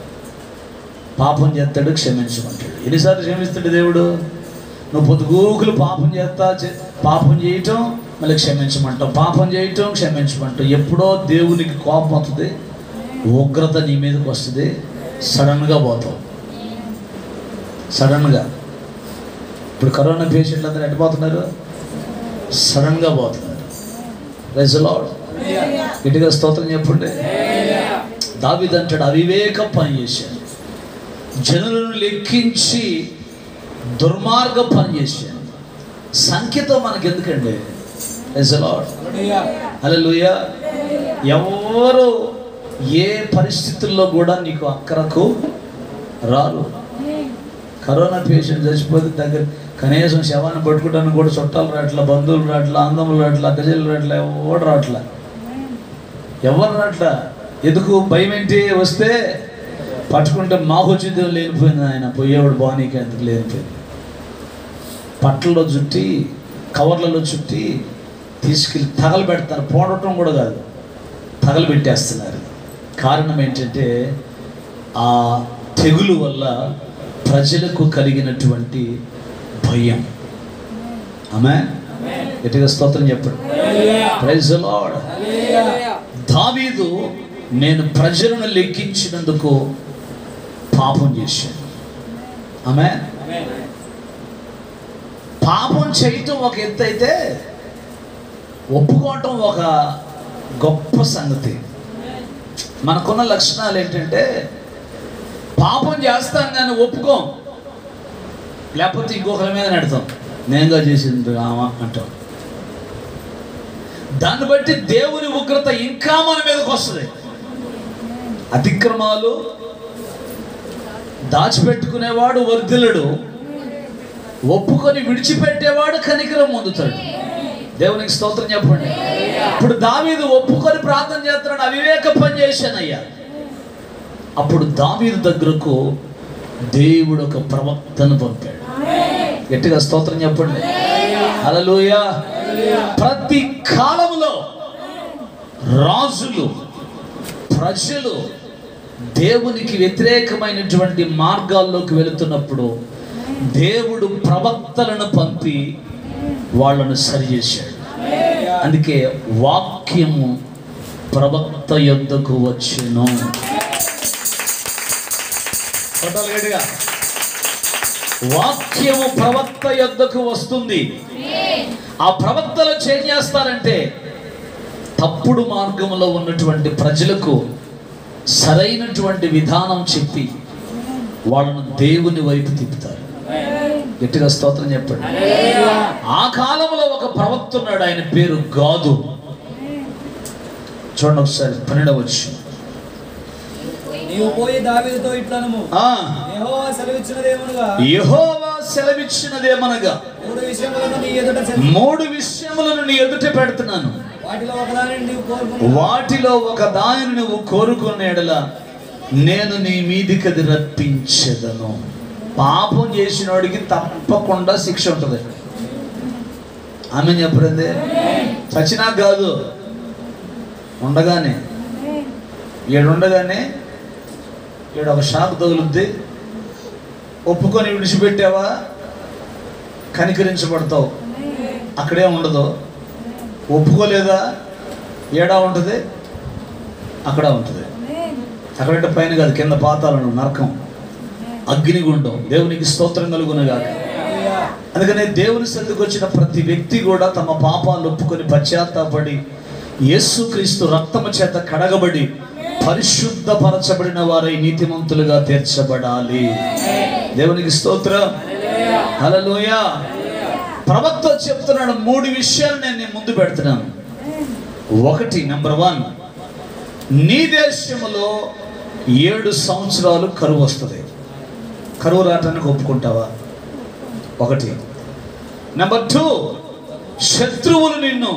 పాపం చేస్తాడు, క్షమించమంటాడు. ఎన్నిసార్లు క్షమిస్తాడు దేవుడు? నువ్వు పొద్దుగూకులు పాపం పాపం చేయటం, మళ్ళీ క్షమించమంటావు, పాపం చేయటం, క్షమించమంటావు. ఎప్పుడో దేవునికి కోపం వస్తుంది, ఉగ్రత నీ మీదకి వస్తుంది, సడన్గా పోతావు. సడన్గా ఇప్పుడు కరోనా పేషెంట్లు అందరూ ఎట్టిపోతున్నారు? సడన్గా పోతున్నారు. Praise the lord. గట్టిగా స్తోత్రం చెప్పండి. దావీదు అంటాడు, అవివేకం పని చేశాను, జనులను లెక్కించి దుర్మార్గ పని చేశాను. సంఖ్యతో మనకి ఎందుకండి? Praise the Lord. హల్లెలూయా. ఎవరు ఏ పరిస్థితుల్లో కూడా నీకు అక్కరకు రారు. కరోనా పేషెంట్ చచ్చిపోతే దగ్గర కనీసం శవాన్ని పట్టుకోవడానికి కూడా చుట్టాలు రాట్లా, బంధువులు రాట్లా, అందములు రాట్లా, గజలు రాట్లా, ఎవరు రాట్లా, ఎవరు రాట్లా. ఎందుకు? భయం ఏంటి? వస్తే పట్టుకుంటే మాహోచిద్యం లేనిపోయింది, ఆయన పోయేవాడు బానీకి ఎందుకు లేనిపోయింది. పట్లలో చుట్టి, కవర్లలో చుట్టి తీసుకెళ్ళి తగలబెడతారు. పోడటం కూడా కాదు, తగలబెట్టేస్తున్నారు. కారణం ఏంటంటే ఆ తెగులు వల్ల ప్రజలకు కలిగినటువంటి భయం. ఆమేన్. గట్టిగా స్తోత్రం చెప్పండి. Praise the lord. దావీదు నేను ప్రజలను లెక్కించినందుకు పాపం చేశాను. ఆమేన్. పాపం చేయటం ఒక ఎత్తు అయితే, ఒప్పుకోవటం ఒక గొప్ప సంగతి. మనకున్న లక్షణాలు ఏంటంటే పాపం చేస్తాం కానీ ఒప్పుకోం, లేకపోతే ఇంకొకరి మీద నెడతాం. నేనుగా చేసింది ఆమా అంటాం. దాన్ని బట్టి దేవుని ఉగ్రత ఇంకా మన మీదకి వస్తుంది. అతిక్రమాలు దాచిపెట్టుకునేవాడు వర్ధిల్లుడు, ఒప్పుకొని విడిచిపెట్టేవాడు కనికరం పొందుతాడు. దేవునికి స్తోత్రం చెప్పండి. ఇప్పుడు దావీదు ఒప్పుకొని ప్రార్థన చేస్తున్నాడు, అవివేక పని చేశానయ్యా. అప్పుడు దావీదు దగ్గరకు దేవుడు ఒక ప్రవక్తను పంపాడు. గట్టిగా స్తోత్రం చెప్పండి. హల్లెలూయా. ప్రతి కాలంలో రాజులు, ప్రజలు దేవునికి వ్యతిరేకమైనటువంటి మార్గాల్లోకి వెళుతున్నప్పుడు దేవుడు ప్రవక్తలను పంపి వాళ్ళను సరిచేశాడు. అందుకే వాక్యము ప్రవక్త యొద్దకు వచ్చెను. వాక్యము ప్రవక్త యొద్దకు వస్తుంది. ఆ ప్రవక్తలు ఏం చేస్తారంటే తప్పుడు మార్గంలో ఉన్నటువంటి ప్రజలకు సరైనటువంటి విధానం చెప్పి వాళ్ళను దేవుని వైపు తిప్పుతారు. గట్టిగా స్తోత్రం చెప్పండి. ఆ కాలంలో ఒక ప్రవక్త ఉన్నాడు, ఆయన పేరు గాదు. చూడండి ఒకసారి 12వ వచనం. నీవు పోయి దావీదుతో ఇట్లనుము, యెహోవా సెలవిచ్చినదేమనగా మూడు విషయములను నీ ఎదుట పెడుతున్నాను, వాటిలో ఒక దానిని నువ్వు కోరుకున్న యెడల నేను నీ మీదికి అది రప్పించెదను. పాపం చేసిన వాడికి తప్పకుండా శిక్ష ఉంటుంది. ఆమె చెప్పండి. చచ్చినా కాదు, ఉండగానే ఏడుండగానే ఏడు ఒక షాక్ తగులుద్ది. ఒప్పుకొని విడిచిపెట్టావా కనికరించబడతావు, అక్కడే ఉండదు. ఒప్పుకోలేదా ఏడా ఉంటుంది, అక్కడ ఉంటుంది. అక్కడంటే పైన కాదు, కింద పాతాలను, నరకం, అగ్నిగుండం. దేవునికి స్తోత్రం కలుగునగాక. అందుకనే దేవుని సన్నిధికి వచ్చిన ప్రతి వ్యక్తి కూడా తమ పాపాలు ఒప్పుకొని పశ్చాత్తాపడి యేసుక్రీస్తు రక్తము చేత కడగబడి పరిశుద్ధపరచబడిన వారై నీతిమంతులుగా తీర్చబడాలి. దేవునికి స్తోత్రం. హల్లెలూయా. ప్రవక్త చెప్తున్నాడు, మూడు విషయాలు నేను ముందు పెడుతున్నాను. ఒకటి, నెంబర్ 1, నీ దేశంలో 7 సంవత్సరాలు కరువు వస్తుంది. కరువు రావటానికి ఒప్పుకుంటావా? ఒకటి. నెంబర్ 2, శత్రువులు నిన్ను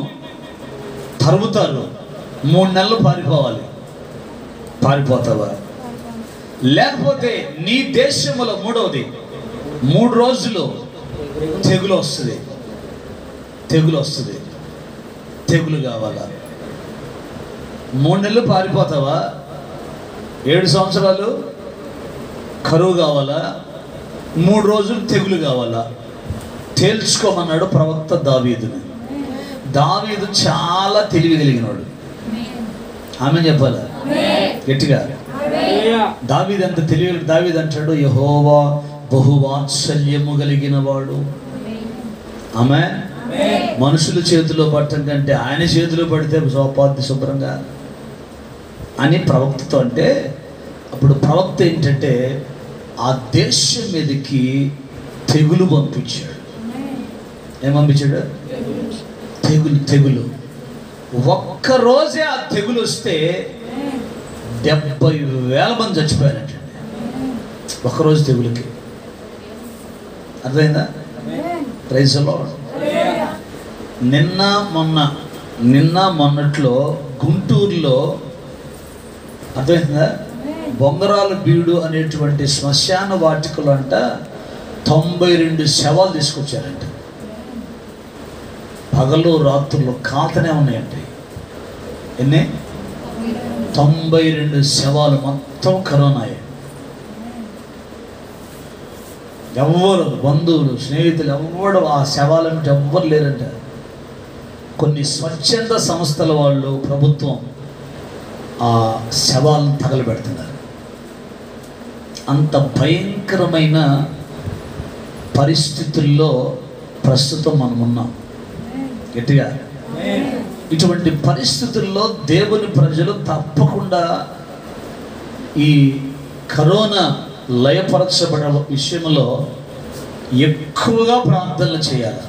తరుముతారు, 3 నెలలు పారిపోవాలి. పారిపోతావా? లేకపోతే నీ దేశంలో 3వది 3 రోజులు తెగులు వస్తుంది. తెగులు వస్తుంది. తెగులు కావాలా? 3 నెలలు పారిపోతావా? 7 సంవత్సరాలు కరువు కావాలా? 3 రోజులు తెగులు కావాలా? తేల్చుకోమన్నాడు ప్రవక్త దావీదుని. దావీదు చాలా తెలివి కలిగినవాడు. ఆమె చెప్పాలా గట్టిగా? దావీదు అంత తెలివి. దావీదు అంటాడు, యెహోవా బహువాత్సల్యము కలిగిన వాడు. ఆమె మనుషుల చేతిలో పట్టం కంటే ఆయన చేతిలో పడితే సోపాద్ది శుభ్రంగా అని ప్రవక్తతో అంటే, అప్పుడు ప్రవక్త ఏంటంటే ఆ దేశం మీదకి తెగులు పంపించాడు. ఏం పంపించాడు? తెగులు. ఒక్కరోజే ఆ తెగులు వస్తే 70,000 మంది చచ్చిపోయారంటండి ఒక్కరోజు తెగులుకి. అర్థమైందా? Praise the lord. నిన్న మొన్నట్లో గుంటూరులో అర్థమైందా, బొంగరాల బీడు అనేటువంటి శ్మశాన వాటికలు అంట 92 శవాలు తీసుకొచ్చారంట. పగలు రాత్రులు కాతనే ఉన్నాయండి. ఎన్ని? 92 శవాలు మొత్తం కరోనాయే. ఎవ్వరు బంధువులు స్నేహితులు ఎవ్వరు ఆ శవాలంటే ఎవ్వరు లేరంట. కొన్ని స్వచ్ఛంద సంస్థల వాళ్ళు, ప్రభుత్వం ఆ శవాలను తగలబెడుతున్నారు. అంత భయంకరమైన పరిస్థితుల్లో ప్రస్తుతం మనం ఉన్నాం. గట్టిగా ఇటువంటి పరిస్థితుల్లో దేవుని ప్రజలు తప్పకుండా ఈ కరోనా లయపరచబడే విషయంలో ఎక్కువగా ప్రార్థనలు చేయాలి.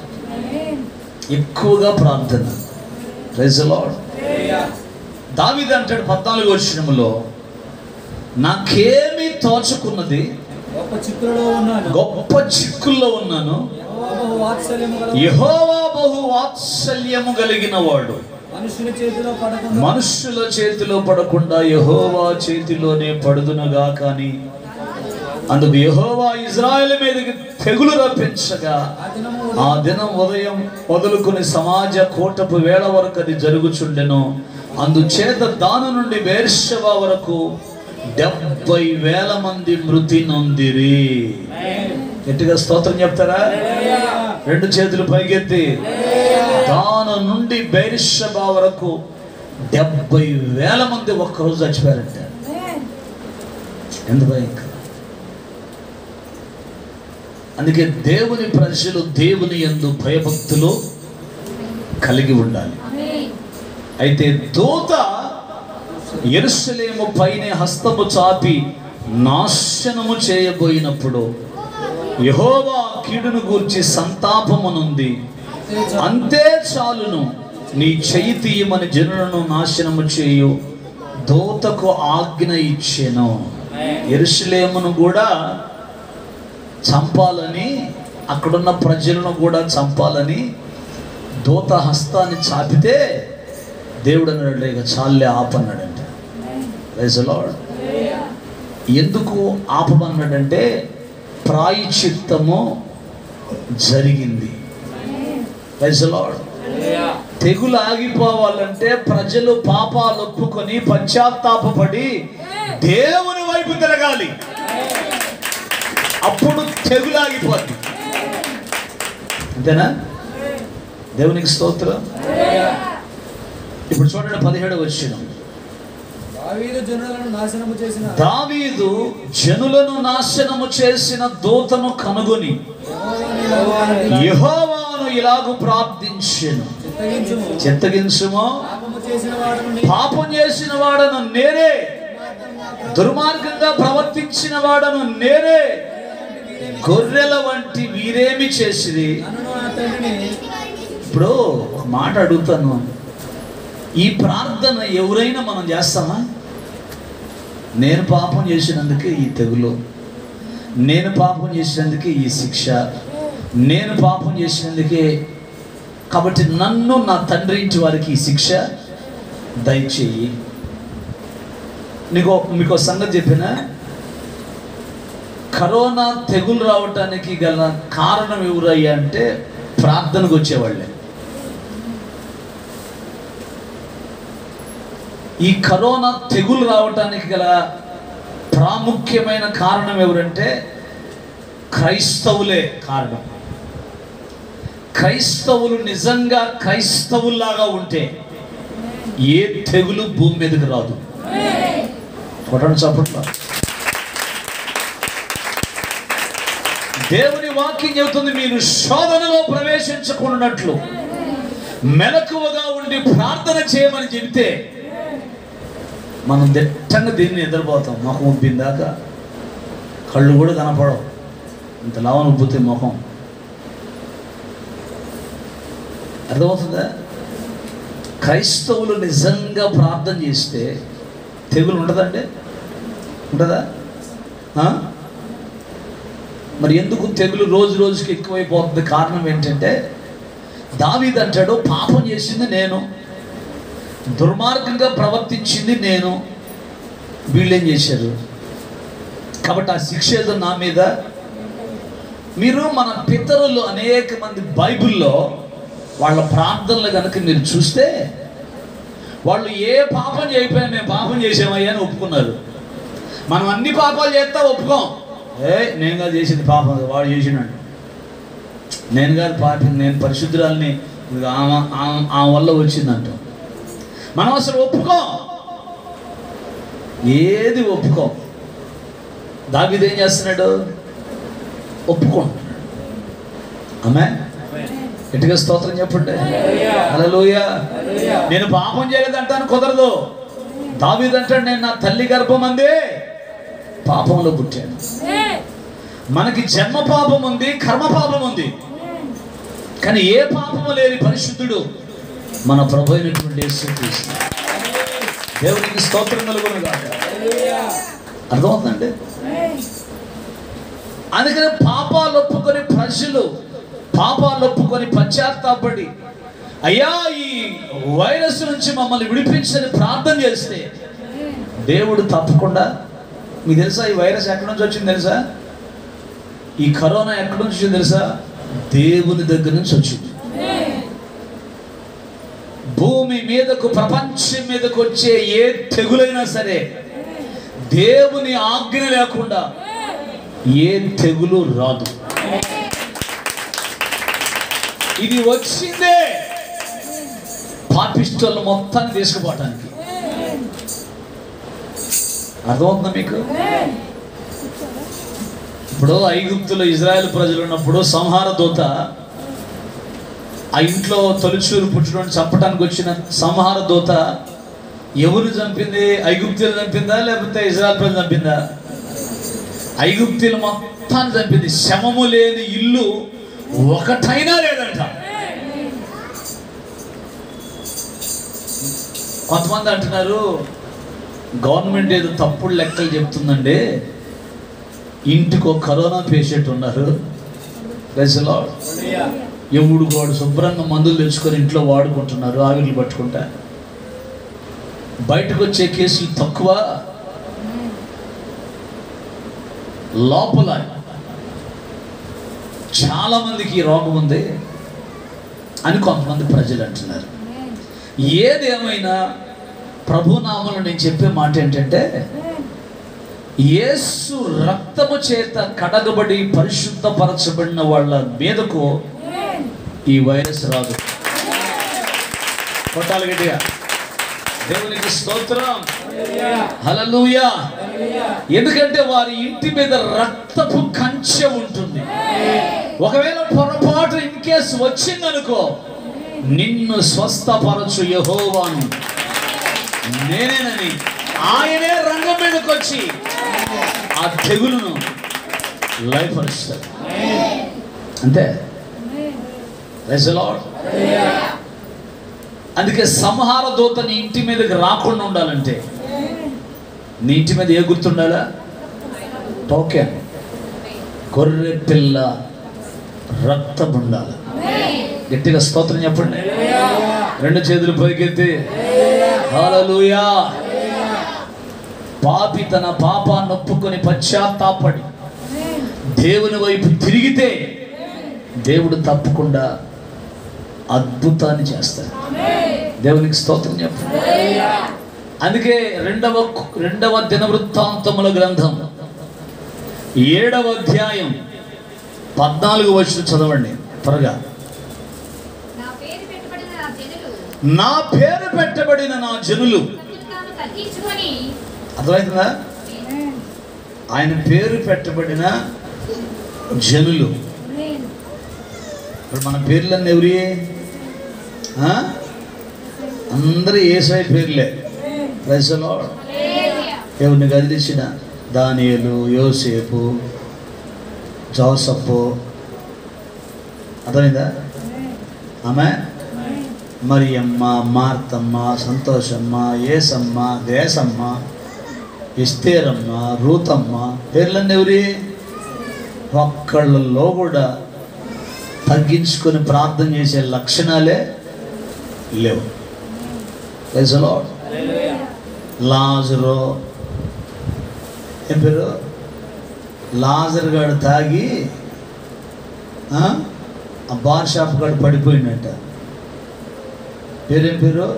ఎక్కువగా ప్రార్థన. Praise the lord. దావీదు అంటాడు 14వ వచనంలో, నాకేమీ తోచుకున్నది, గొప్ప చిక్కుల్లో ఉన్నాను. యెహోవా బహువాత్సల్యము కలిగిన వాడు. మనుషుల చేతిలో పడకుండా యెహోవా చేతిలోనే పడుదునుగా. కానీ అందుకు యెహోవా ఇజ్రాయెల్ మీదకి తెగులు రప్పించగా ఆ దినం ఉదయం మొదలుకొని సమాజ కోటపు వేళ వరకు అది జరుగుచుండెను. అందుచేత దాని నుండి బెర్షెబా వరకు 70,000 మంది మృతి నొందిరి. గట్టిగా స్తోత్రం చెప్తారా? 2 చేతులు పైకెత్తి. దాని నుండి బెర్షెబా వరకు 70,000 మంది ఒక్కరోజు చచ్చిపోయారంట. ఎంత భయంకరం! అందుకే దేవుని ప్రజలు దేవుని యందు భయభక్తులు కలిగి ఉండాలి. అయితే దూత యెరూషలేము పైన హస్తము చాపి నాశనము చేయబోయినప్పుడు యెహోవా కీడును గూర్చి సంతాపమునుంది. అంతే చాలును, నీ చెయ్యి తీయమని జనులను నాశనము చేయు దూతకు ఆజ్ఞ ఇచ్చెను. యెరూషలేమును కూడా చంపాలని, అక్కడున్న ప్రజలను కూడా చంపాలని దూత హస్తాన్ని చాపితే దేవుడు అన్నాడు, ఇక చాలే ఆపన్నాడంట. Praise the lord. ఎందుకు ఆపమన్నాడంటే ప్రాయశ్చిత్తము జరిగింది. Praise the lord. తెగులు ఆగిపోవాలంటే ప్రజలు పాపాలు ఒప్పుకొని పశ్చాత్తాపపడి దేవుని వైపు తిరగాలి. అప్పుడు తెగులు ఆగిపోద్ది. అంతేనా? దేవునికి స్తోత్రం. ఇప్పుడు చూడండి 17వ వచనం. దావీదు జనులను నాశనము చేసిన దూతను కనుగొని యెహోవాను ఇలాగు ప్రార్థించెను, చిత్తగించుము, పాపం చేసిన వాడను నేనే, దుర్మార్గంగా ప్రవర్తించిన వాడను నేనే, గొర్రెల వంటి వీరేమి చేసిరి. ఇప్పుడు ఒక మాట అడుగుతాను, ఈ ప్రార్థన ఎవరైనా మనం చేస్తామా? నేను పాపం చేసినందుకే ఈ తెగులు, నేను పాపం చేసినందుకే ఈ శిక్ష, నేను పాపం చేసినందుకే, కాబట్టి నన్ను నా తండ్రి ఇంటి వారికి ఈ శిక్ష దయచేయి. మీకు సంగతి చెప్పినా, కరోనా తెగులు రావటానికి గల కారణం ఎవరయ్యా అంటే ప్రార్థనకు వచ్చేవాళ్ళే. ఈ కరోనా తెగులు రావటానికి గల ప్రాముఖ్యమైన కారణం ఎవరంటే క్రైస్తవులే కారణం. క్రైస్తవులు నిజంగా క్రైస్తవుల్లాగా ఉంటే ఏ తెగులు భూమి మీదకి రాదు. కొట్టండి చప్పట్లో. దేవుని వాక్యం చెబుతుంది, మీరు శోధనలో ప్రవేశించకున్నట్లు మెలకువగా ఉండి ప్రార్థన చేయమని చెబితే మనం దిట్టంగా దీన్ని నిద్రపోతాం. మొహం ఉబ్బిందాక కళ్ళు కూడా కనపడవు, ఇంత లావన ఉబ్బుతే మొహం. అర్థమవుతుందా? క్రైస్తవులు నిజంగా ప్రార్థన చేస్తే తెగులు ఉండదండి? ఉంటుందా? మరి ఎందుకు తెగులు రోజు రోజుకి ఎక్కువైపోతుంది? కారణం ఏంటంటే దావీదు అంటాడు, పాపం చేసింది నేను, దుర్మార్గంగా ప్రవర్తించింది నేను, వీళ్ళేం చేశారు కాబట్టి ఆ శిక్ష ఏదో నా మీద. మీరు మన పితరులు అనేక మంది బైబిల్లో వాళ్ళ ప్రార్థనలు కనుక మీరు చూస్తే వాళ్ళు ఏ పాపం చేయకపోయినా మేము పాపం చేసామయ్యా అని ఒప్పుకున్నారు. మనం అన్ని పాపాలు చేస్తా ఒప్పుకోం. నేను కాదు చేసింది పాపం, వాడు చేసినాడు, నేను కాదు పాపం, నేను పరిశుద్ధురాలని ఆ వల్ల వచ్చిందంట. మనం అసలు ఒప్పుకోం, ఏది ఒప్పుకోం. దావీదు ఏం చేస్తున్నాడు? ఒప్పుకుంటున్నాడు. ఆమేన్. గట్టిగా స్తోత్రం చెప్పండి. హల్లెలూయా. నేను పాపం చేయలేదంటాను, కుదరదు. దావీదు అంటాడు, నేను నా తల్లి గర్భమందే పాపంలో పుట్టాను. మనకి జన్మ పాపం ఉంది, కర్మ పాపం ఉంది, కానీ ఏ పాపము లేని పరిశుద్ధుడు మన ప్రభు అయినటువంటి యేసుక్రీస్తు. దేవునికి స్తోత్రం కలుగును గాక. అర్థమవుతుందండి? అందుకని పాపాలు ఒప్పుకొని ప్రజలు పాపాలు ఒప్పుకొని పశ్చాత్తాపడి అయ్యా ఈ వైరస్ నుంచి మమ్మల్ని విడిపించని ప్రార్థన చేస్తే దేవుడు తప్పకుండా. మీకు తెలుసా ఈ వైరస్ ఎక్కడి నుంచి వచ్చింది తెలుసా? ఈ కరోనా ఎక్కడి నుంచి వచ్చింది తెలుసా? దేవుని దగ్గర నుంచి వచ్చింది. భూమి మీదకు, ప్రపంచం మీదకు వచ్చే ఏ తెగులైనా సరే దేవుని ఆజ్ఞ లేకుండా ఏ తెగులు రాదు. ఇది వచ్చిందే పాపిస్టులు మొత్తాన్ని తీసుకుపోవటానికి. అర్థమవుతుందా మీకు? ఇప్పుడు ఐగుప్తులో ఇజ్రాయెల్ ప్రజలు ఉన్నప్పుడు సంహార దూత ఆ ఇంట్లో తొలిచూరు పుట్టుని చంపడానికి వచ్చిన సంహార దూత ఎవరు చంపింది? ఐగుప్తులు చంపిందా లేకపోతే ఇజ్రాయెల్ ప్రజలు చంపిందా? ఐగుప్తులు మొత్తాన్ని చంపింది. శమము లేని ఇల్లు ఒకటైనా లేదంట. కొంతమంది అంటున్నారు గవర్నమెంట్ ఏదో తప్పుడు లెక్కలు చెప్తుందండి, ఇంటికి ఒక కరోనా పేషెంట్ ఉన్నారు, ఎవడు వాడు శుభ్రంగా మందులు తెచ్చుకొని ఇంట్లో వాడుకుంటున్నారు, ఆవిర్లు పట్టుకుంటా. బయటకు వచ్చే కేసులు తక్కువ, లోపల చాలా మందికి ఈ రోగం ఉంది అని కొంతమంది ప్రజలు అంటున్నారు. ఏదేమైనా ప్రభునామములో నేను చెప్పే మాట ఏంటంటే, యేసు రక్తము చేత కడగబడి పరిశుద్ధపరచబడిన వాళ్ళ మీదకు ఈ వైరస్ రాదు. కొట్టాలి గట్టిగా. దేవునికి స్తోత్రం. హల్లెలూయా. ఎందుకంటే వారి ఇంటి మీద రక్తపు కంచె ఉంటుంది. ఒకవేళ పొరపాటు ఇన్ కేసు వచ్చిందనుకో, నిన్ను స్వస్థపరచు యెహోవాను నేనేనని ఆయనే రంగం మీదకి వచ్చి ఆ తెగులును లయపరుస్తాడు. అంతే. Praise the Lord. అందుకే సంహార దూత నీ ఇంటి మీదకి రాకుండా ఉండాలంటే నీ ఇంటి మీద ఏ గుర్తుండాలా? టోకెన్, గొర్రె పిల్ల రక్తం ఉండాలి. గట్టిగా స్తోత్రం చెప్పండి. రెండు చేతులు పైకెత్తి హల్లెలూయా. పాపి తన పాపాన్ని ఒప్పుకొని పశ్చాత్తాపడి దేవుని వైపు తిరిగితే దేవుడు తప్పకుండా అద్భుతాన్ని చేస్తాడు. దేవునికి స్తోత్రం చెప్పండి. అందుకే రెండవ దినవృత్తాంతముల గ్రంథం 7వ అధ్యాయం 14 వచనం చదవండి త్వరగా. నా పేరు పెట్టబడిన నా జనులు, అర్థమవుతుందా? ఆయన పేరు పెట్టబడిన జనులు. ఇప్పుడు మన పేర్లన్నీ ఎవరి? అందరూ యేసయ్య పేర్లే. Praise the Lord. ఎవరిని కదిలించిన దానియేలు, యోసేపు, జోసఫ్, అర్థమైందా? ఆమె మరియమ్మ, మార్తమ్మ, సంతోషమ్మ, యేసమ్మ, దేశమ్మ, ఎస్తేరమ్మ, రూతమ్మ, పేర్లన్నీ ఎవరి? ఒక్కళ్ళలో కూడా తగ్గించుకొని ప్రార్థన చేసే లక్షణాలే లేవు. Praise the lord. లాజరు, ఏం పేరు? లాజర్ గాడు తాగి ఆ బార్ షాప్ గాడు పడిపోయిందంట. పేరేం పేరు?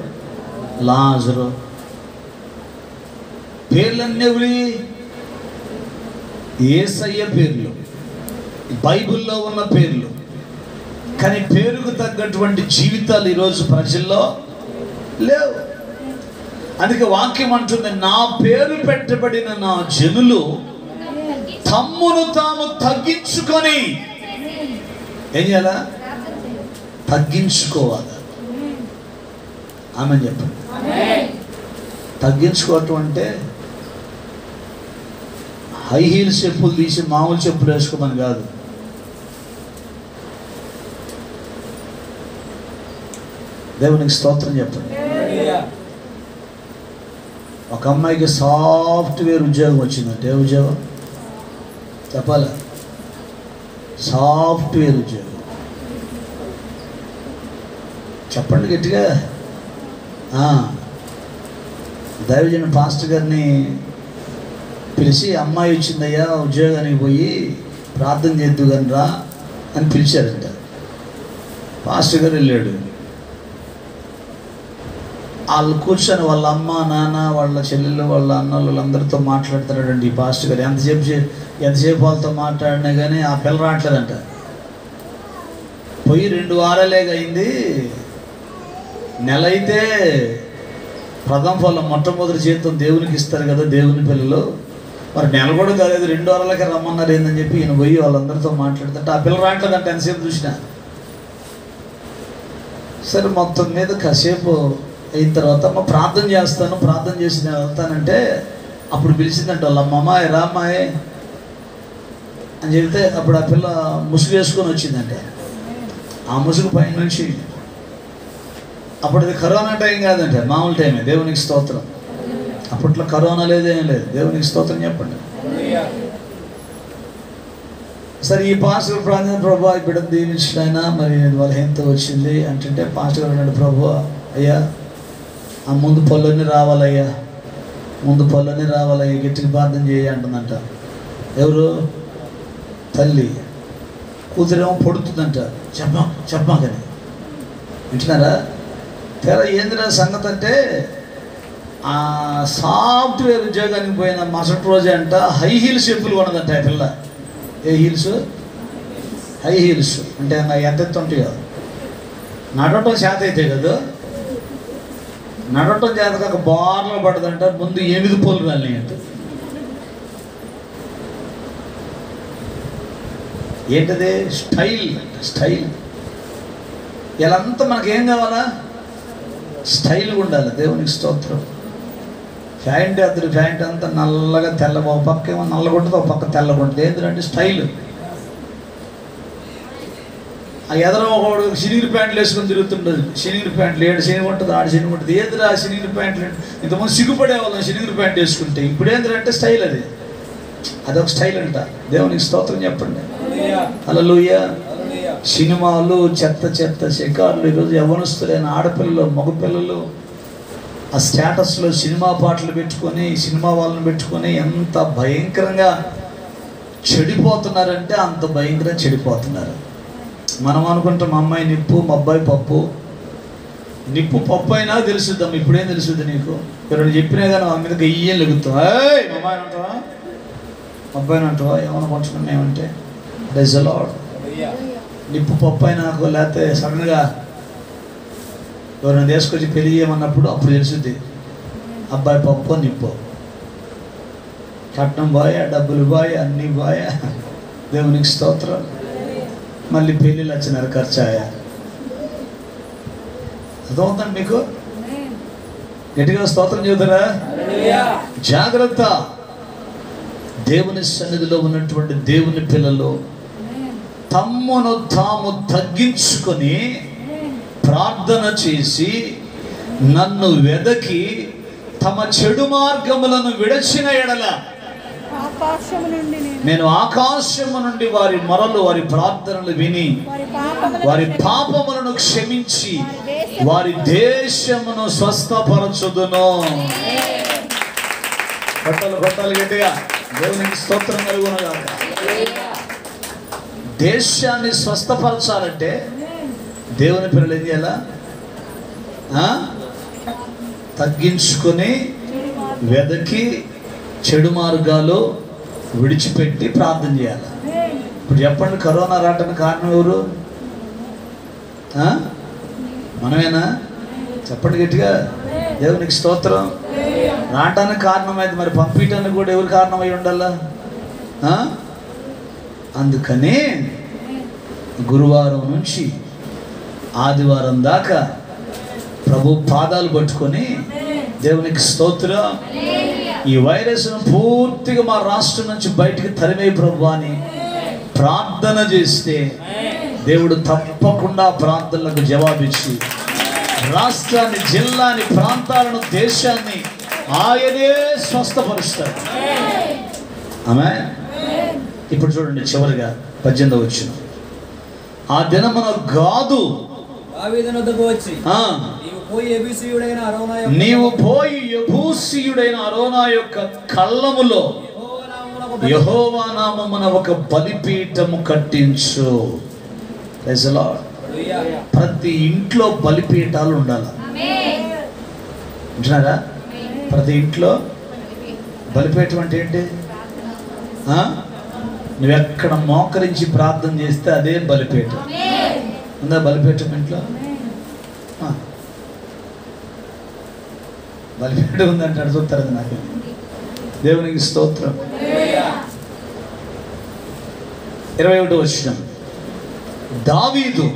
లాజరు. పేర్లన్నీ ఎవరి? యేసయ్య పేర్లు, బైబిల్లో ఉన్న పేర్లు. కానీ పేరుకు తగ్గటువంటి జీవితాలు ఈరోజు ప్రజల్లో లేవు. అందుకే వాక్యం అంటుంది, నా పేరు పెట్టబడిన నా జనులు తమ్మును తాము తగ్గించుకొని ఏం చేయాలా? తగ్గించుకోవాలి. ఆమె చెప్పండి. తగ్గించుకోవటం అంటే హై హీల్స్ చెప్పులు తీసి మామూలు చెప్పులు వేసుకోమని కాదు. దేవునికి స్తోత్రం చెప్పండి. ఒక అమ్మాయికి సాఫ్ట్వేర్ ఉద్యోగం వచ్చిందంటే, ఏ ఉద్యోగం చెప్పాలా? సాఫ్ట్వేర్ ఉద్యోగం. చెప్పండి గట్టిగా. దైవజన పాస్టర్ గారిని పిలిచి, అమ్మాయి వచ్చిందయ్యా ఉద్యోగానికి పోయి ప్రార్థన చేద్దు కానీ రా అని పిలిచారంట. పాస్టర్ గారు వెళ్ళాడు. వాళ్ళు కూర్చొని వాళ్ళ అమ్మ, నాన్న, వాళ్ళ చెల్లెళ్ళు, వాళ్ళ అన్నలు, వాళ్ళందరితో మాట్లాడుతున్నాడండి ఈ పాస్టర్ గారు. ఎంతసేపు వాళ్ళతో మాట్లాడినా కానీ ఆ పిల్ల రావట్లేదంట. పోయి 2 వారాలే అయింది. నెల అయితే ప్రథమ ఫలం మొట్టమొదటి జీతం దేవునికి ఇస్తారు కదా దేవుని పిల్లలు. మరి నెల కూడా కాలేదు, 2 వారాలకే రమ్మన్నారు ఏందని చెప్పి ఈయన పోయి వాళ్ళందరితో మాట్లాడుతుంటే ఆ పిల్ల రావట్లేదంట. ఎంతసేపు చూసినా సరే మొత్తం మీద కాసేపు అయిన తర్వాత అమ్మ ప్రార్థన చేస్తాను, ప్రార్థన చేసి నేను వెళ్తానంటే అప్పుడు పిలిచిందంట వాళ్ళ అమ్మాయి, రామ్మాయి అని చెప్తే అప్పుడు ఆ పిల్ల ముసుగు వేసుకొని వచ్చిందంట. ఆ ముసుగు పైన నుంచి అప్పుడు అది కరోనా టైం కాదంటే మామూలు టైమే. దేవునికి స్తోత్రం. అప్పట్లో కరోనా లేదేం లేదు. దేవునికి స్తోత్రం చెప్పండి. సరే ఈ పాస్టర్ ప్రార్థన, ప్రభు ఈ బిడ్డను దీవించిన మరి వాళ్ళ ఎంతో వచ్చింది అంటే పాస్టర్ గారు అన్నాడు, ప్రభు అయ్యా ఆ ముందు పళ్ళన్నీ రావాలయ్యా, ముందు పళ్ళన్నీ రావాలయ్యా, గట్టిగా ప్రార్థన చేయ అంటుందంట. ఎవరు? తల్లి. కూతురేమో పొడుతుందంట, చెప్పమా కానీ వింటున్నారా? తెర ఏందిరా సంగతి అంటే, ఆ సాఫ్ట్వేర్ ఉద్యోగానికి పోయిన మరుసటి రోజే అంట హై హీల్స్ చెప్పులు కొనదంట ఆ పిల్ల. ఏ హీల్స్? హై హీల్స్ అంటే ఎంత ఉంటాయో. నడవటం చేత అయితే కదా, నడవటం చేత కాక బార్లో పడదంట. ముందు 8 పళ్ళు రాలినాయంట. ఏంటది? స్టైల్ అంట. స్టైల్. ఇలాంతా మనకేం కావాలా? స్టైల్గా ఉండాలి. దేవునికి స్తోత్రం. ప్యాంట్ అద్దరు ప్యాంట్ అంతా నల్లగా తెల్ల, ఒక పక్క ఏమో నల్లగుంటుంది, ఒక పక్క తెల్లగుంటుంది. ఏంటంటే స్టైల్. ఆ ఎదరో ఒకడు సినిగిరి ప్యాంట్లు వేసుకొని తిరుగుతుంటుంది. సినిగిరి ప్యాంట్లు ఏడు శనిగి ఉంటుంది, ఆడు శనిగి ఉంటుంది. ఏందిరా సినిగిరి ప్యాంట్లు? ఇంతకుముందు సిగ్గుపడేవాళ్ళం సినిగిరి ప్యాంట్ వేసుకుంటే. ఇప్పుడు ఏంటంటే స్టైల్. అదొక స్టైల్ అంట. దేవునికి స్తోత్రం చెప్పండి. హల్లెలూయా. సినిమాలు, చెత్త షికారులు. ఈరోజు యవ్వనస్తులైన ఆడపిల్లలు, మగపిల్లలు ఆ స్టేటస్లో సినిమా పాటలు పెట్టుకొని, సినిమా వాళ్ళని పెట్టుకొని ఎంత భయంకరంగా చెడిపోతున్నారంటే అంత భయంకరంగా చెడిపోతున్నారు. మనం అనుకుంటాం మా అమ్మాయి నిప్పు, మా అబ్బాయి పప్పు. నిప్పు పప్పు అయినా తెలుసుద్దాం, ఇప్పుడేం తెలుసుద్ది నీకు? ఎవరైనా చెప్పినా కానీ మా మీద గయ్యం లెగుతాం. ఏయ్ మా అమ్మాయిని అంటావా, మా అబ్బాయిని అంటావా, ఏమన్నా కొంచెం ఏమంటే ప్రైజ్ ది లార్డ్. నిప్పు పప్పు అయినా లేకపోతే సడన్గా ఎవరైనా తీసుకొచ్చి పెళ్లి చేయమన్నప్పుడు అప్పుడు తెలుసుద్ది అబ్బాయి పప్పు నిప్పు. కట్నం బాయ్, డబ్బులు బాయ్, అన్నీ బాయ్. దేవునికి స్తోత్రం. మళ్ళీ పెళ్ళిళ్ళు వచ్చినారు, ఖర్చాయా. అర్థమవుతుంది మీకు? గట్టిగా స్తోత్రం చెబుతారా? జాగ్రత్త. దేవుని సన్నిధిలో ఉన్నటువంటి దేవుని పిల్లలు తమ్మును తాము తగ్గించుకొని ప్రార్థన చేసి నన్ను వెదకి తమ చెడు మార్గములను విడచిన ఎడల నేను ఆకాశము నుండి వారి మొరలు, వారి ప్రార్థనలు విని వారి పాపములను క్షమించి వారి దేశమును స్వస్థపరచుదును. కొట్టాలి గట్టిగా. దేవునికి స్తోత్రం కలుగునుగాక. దేశాన్ని స్వస్థపరచాలంటే దేవుని పిల్లలు ఏం చేయాలా? తగ్గించుకొని వెదకి చెడు మార్గాలు విడిచిపెట్టి ప్రార్థన చేయాలి. ఇప్పుడు చెప్పండి, కరోనా రావటానికి కారణం ఎవరు? మనమేనా? చెప్పండి గట్టిగా. దేవునికి స్తోత్రం. రావటానికి కారణమైంది, మరి పంపించడానికి కూడా ఎవరు కారణమై ఉండాలా? అందుకని గురువారం నుంచి ఆదివారం దాకా ప్రభు పాదాలు పట్టుకొని దేవునికి స్తోత్రం, ఈ వైరస్ను పూర్తిగా మా రాష్ట్రం నుంచి బయటికి తరిమే ప్రభు అని ప్రార్థన చేస్తే దేవుడు తప్పకుండా ప్రార్థనలకు జవాబిచ్చి రాష్ట్రాన్ని, జిల్లాని, ప్రాంతాలను, దేశాన్ని ఆయనే స్వస్థపరుస్తాడు. ఆమేన్. ఇప్పుడు చూడండి, చివరిగా 18వ వచనం. ఆ దినమున గాదు నీవు పోయి యెబూసీయుడైన అరోనా యొక్క కళ్ళములో యెహోవా నామమున ఒక బలిపీఠము కట్టించు. Praise the lord. ప్రతి ఇంట్లో బలిపీఠాలు ఉండాలి. అంటున్నారా? ప్రతి ఇంట్లో బలిపీఠం అంటే ఏంటి? నువ్వెక్కడ మోకరించి ప్రార్థన చేస్తే అదే బలిపీఠం. ఉందా బలిపీఠం ఇంట్లో? బలిపీఠం ఉందంటే అడుగుతారు నాకు. దేవునికి స్తోత్రం. 21వ వచనం. దావీదు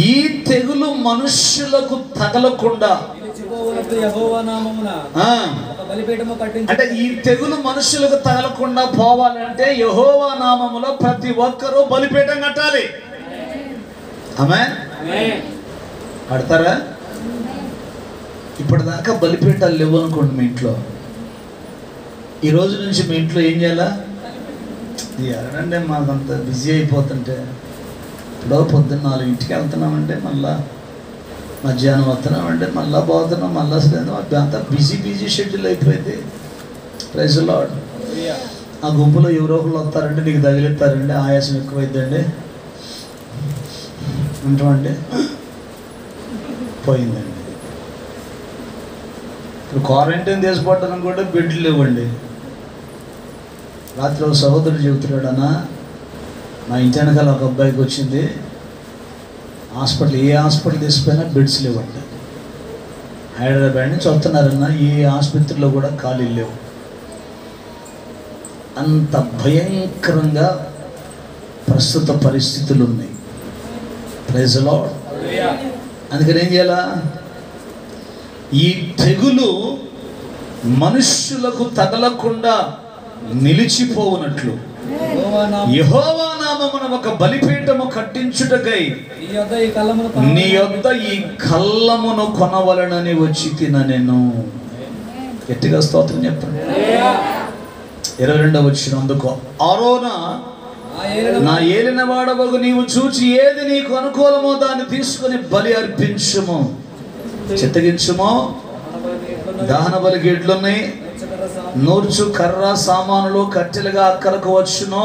ఈ తెగులు మనుష్యులకు తగలకుండా, అంటే ఈ తెగులు మనుషులకు తగలకుండా పోవాలంటే యెహోవా నామములో ప్రతి ఒక్కరూ బలిపీఠం కట్టాలి. ఆమేన్. కడతారా? ఇప్పటిదాకా బలిపీఠాలు లేవు అనుకోండి మీ ఇంట్లో. ఈ రోజు నుంచి మీ ఇంట్లో ఏం చేయాలా? ఎక్కడంటే మాకంత బిజీ అయిపోతుంటే, ఇప్పుడు పొద్దున్న 4ంటికి వెళ్తున్నామంటే మళ్ళా మధ్యాహ్నం వస్తున్నామంటే మళ్ళీ పోతున్నాం, మళ్ళీ అసలు అంతా బిజీ షెడ్యూల్ అయిపోయింది. Praise the Lord. ఆ గుంపులో ఎవరో ఒకళ్ళు వస్తారంటే నీకు తగిలిస్తారండి, ఆయాసం ఎక్కువైందండి అంటామండి, పోయిందండి. ఇప్పుడు క్వారంటైన్ చేసుకోవటానికి కూడా బెడ్లు లేవండి. రాత్రి ఒక సహోదరుడు చెబుతున్నాడు, అన్న మా ఇంటి వెనకాల ఒక అబ్బాయికి వచ్చింది, హాస్పిటల్ ఏ హాస్పిటల్ తీసుకుపోయినా బెడ్స్ లేవండి. హైదరాబాద్ నుంచి వస్తున్నారన్న, ఏ ఆసుపత్రిలో కూడా ఖాళీ లేవు. అంత భయంకరంగా ప్రస్తుత పరిస్థితులు ఉన్నాయి. Praise the Lord. అందుకని ఏం చేయాలా? ఈ తెగులు మనుష్యులకు తగలకుండా నిలిచిపోవునట్లు యెహోవా నామమున ఒక బలిపీఠము కట్టించుటకై నీ యొద్ద ఈ కళ్ళమును కొనవలనని వచ్చి తిననెను. గట్టిగా స్తోత్రం చెప్పండి. 22వ వచనం. అందుకో అరోనా నా ఏలిన వాడవగు నీవు చూచి ఏది నీకు అనుకూలమో దాన్ని తీసుకుని బలి అర్పించుము, చిత్తగించుము. దహన బలికి ఎడ్లున్నాయి, నూర్చు కర్ర సామానులు కట్టెలుగా అక్కరకు వచ్చును.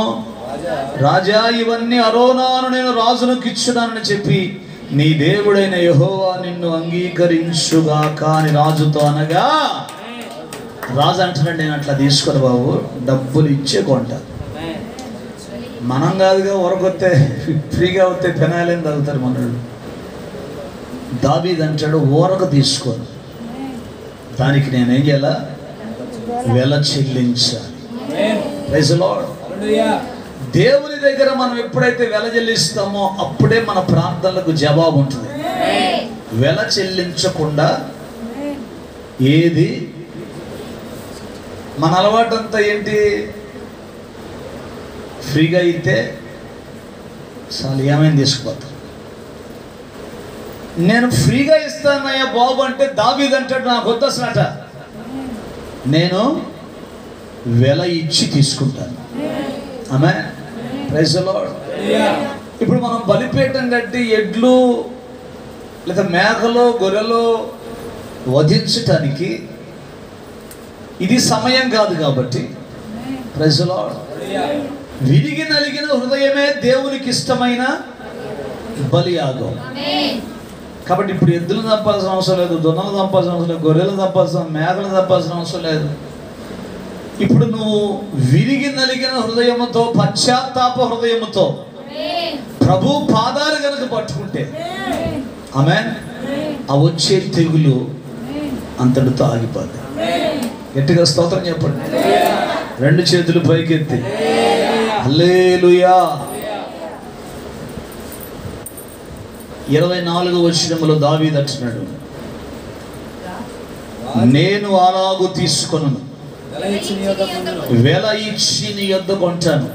రాజా, ఇవన్నీ అరోనాను నేను రాజులకు ఇచ్చున్నానని చెప్పి నీ దేవుడైన యెహోవా నిన్ను అంగీకరించుగాక అని రాజుతో అనగా, రాజు అంటున్నాడు, నేను అట్లా తీసుకోను బాబు, డబ్బులు ఇచ్చే కొంట. మనం కాదుగా, ఊరకొస్తే ఫ్రీగా వస్తే పెనాలని తాగుతారు మనోళ్ళు. దావీదు అంటాడు, ఊరకు తీసుకోను, దానికి నేనేం చేయాలా, వెల చెల్లించాలి. Praise the Lord. దేవుని దగ్గర మనం ఎప్పుడైతే వెల చెల్లిస్తామో అప్పుడే మన ప్రార్థనలకు జవాబు ఉంటుంది. వెల చెల్లించకుండా ఏది, మన అలవాటు అంతా ఏంటి, ఫ్రీగా అయితే చాలు ఏమైనా తీసుకుపోతాం. నేను ఫ్రీగా ఇస్తానయ్యా బాబు అంటే దావీదు అంటాడు, నాకు వద్దసనట, నేను వెల ఇచ్చి తీసుకుంటాను. ఆమేన్. Praise the lord. ఇప్పుడు మనం బలిపీఠం కట్టి ఎడ్లు లేదా మేకలు గొర్రెలు వధించటానికి ఇది సమయం కాదు కాబట్టి, ప్రైజ్ ది లార్డ్, విరిగి నలిగిన హృదయమే దేవునికి ఇష్టమైన బలియాగం. కాబట్టి ఇప్పుడు ఎద్దులు తప్పాల్సిన అవసరం లేదు, దొన్నలు తప్పాల్సిన అవసరం లేదు, గొర్రెలు తప్పాల్సిన, మేకలు తప్పాల్సిన అవసరం లేదు. ఇప్పుడు నువ్వు విరిగి నలిగిన హృదయముతో, పశ్చాత్తాప హృదయముతో ప్రభు పాదాలు కనుక పట్టుకుంటే, ఆమేన్, ఆ వచ్చే తెగులు అంతటితో ఆగిపోద్ది. గట్టిగా స్తోత్రం చెప్పండి. రెండు చేతులు పైకెత్తి హల్లెలూయా. 24వ వచనములో దావీదు అంటున్నాడు, నేను అలాగు తీసుకొను, వెల ఇచ్చి నీ యొద్ద కొంటాను.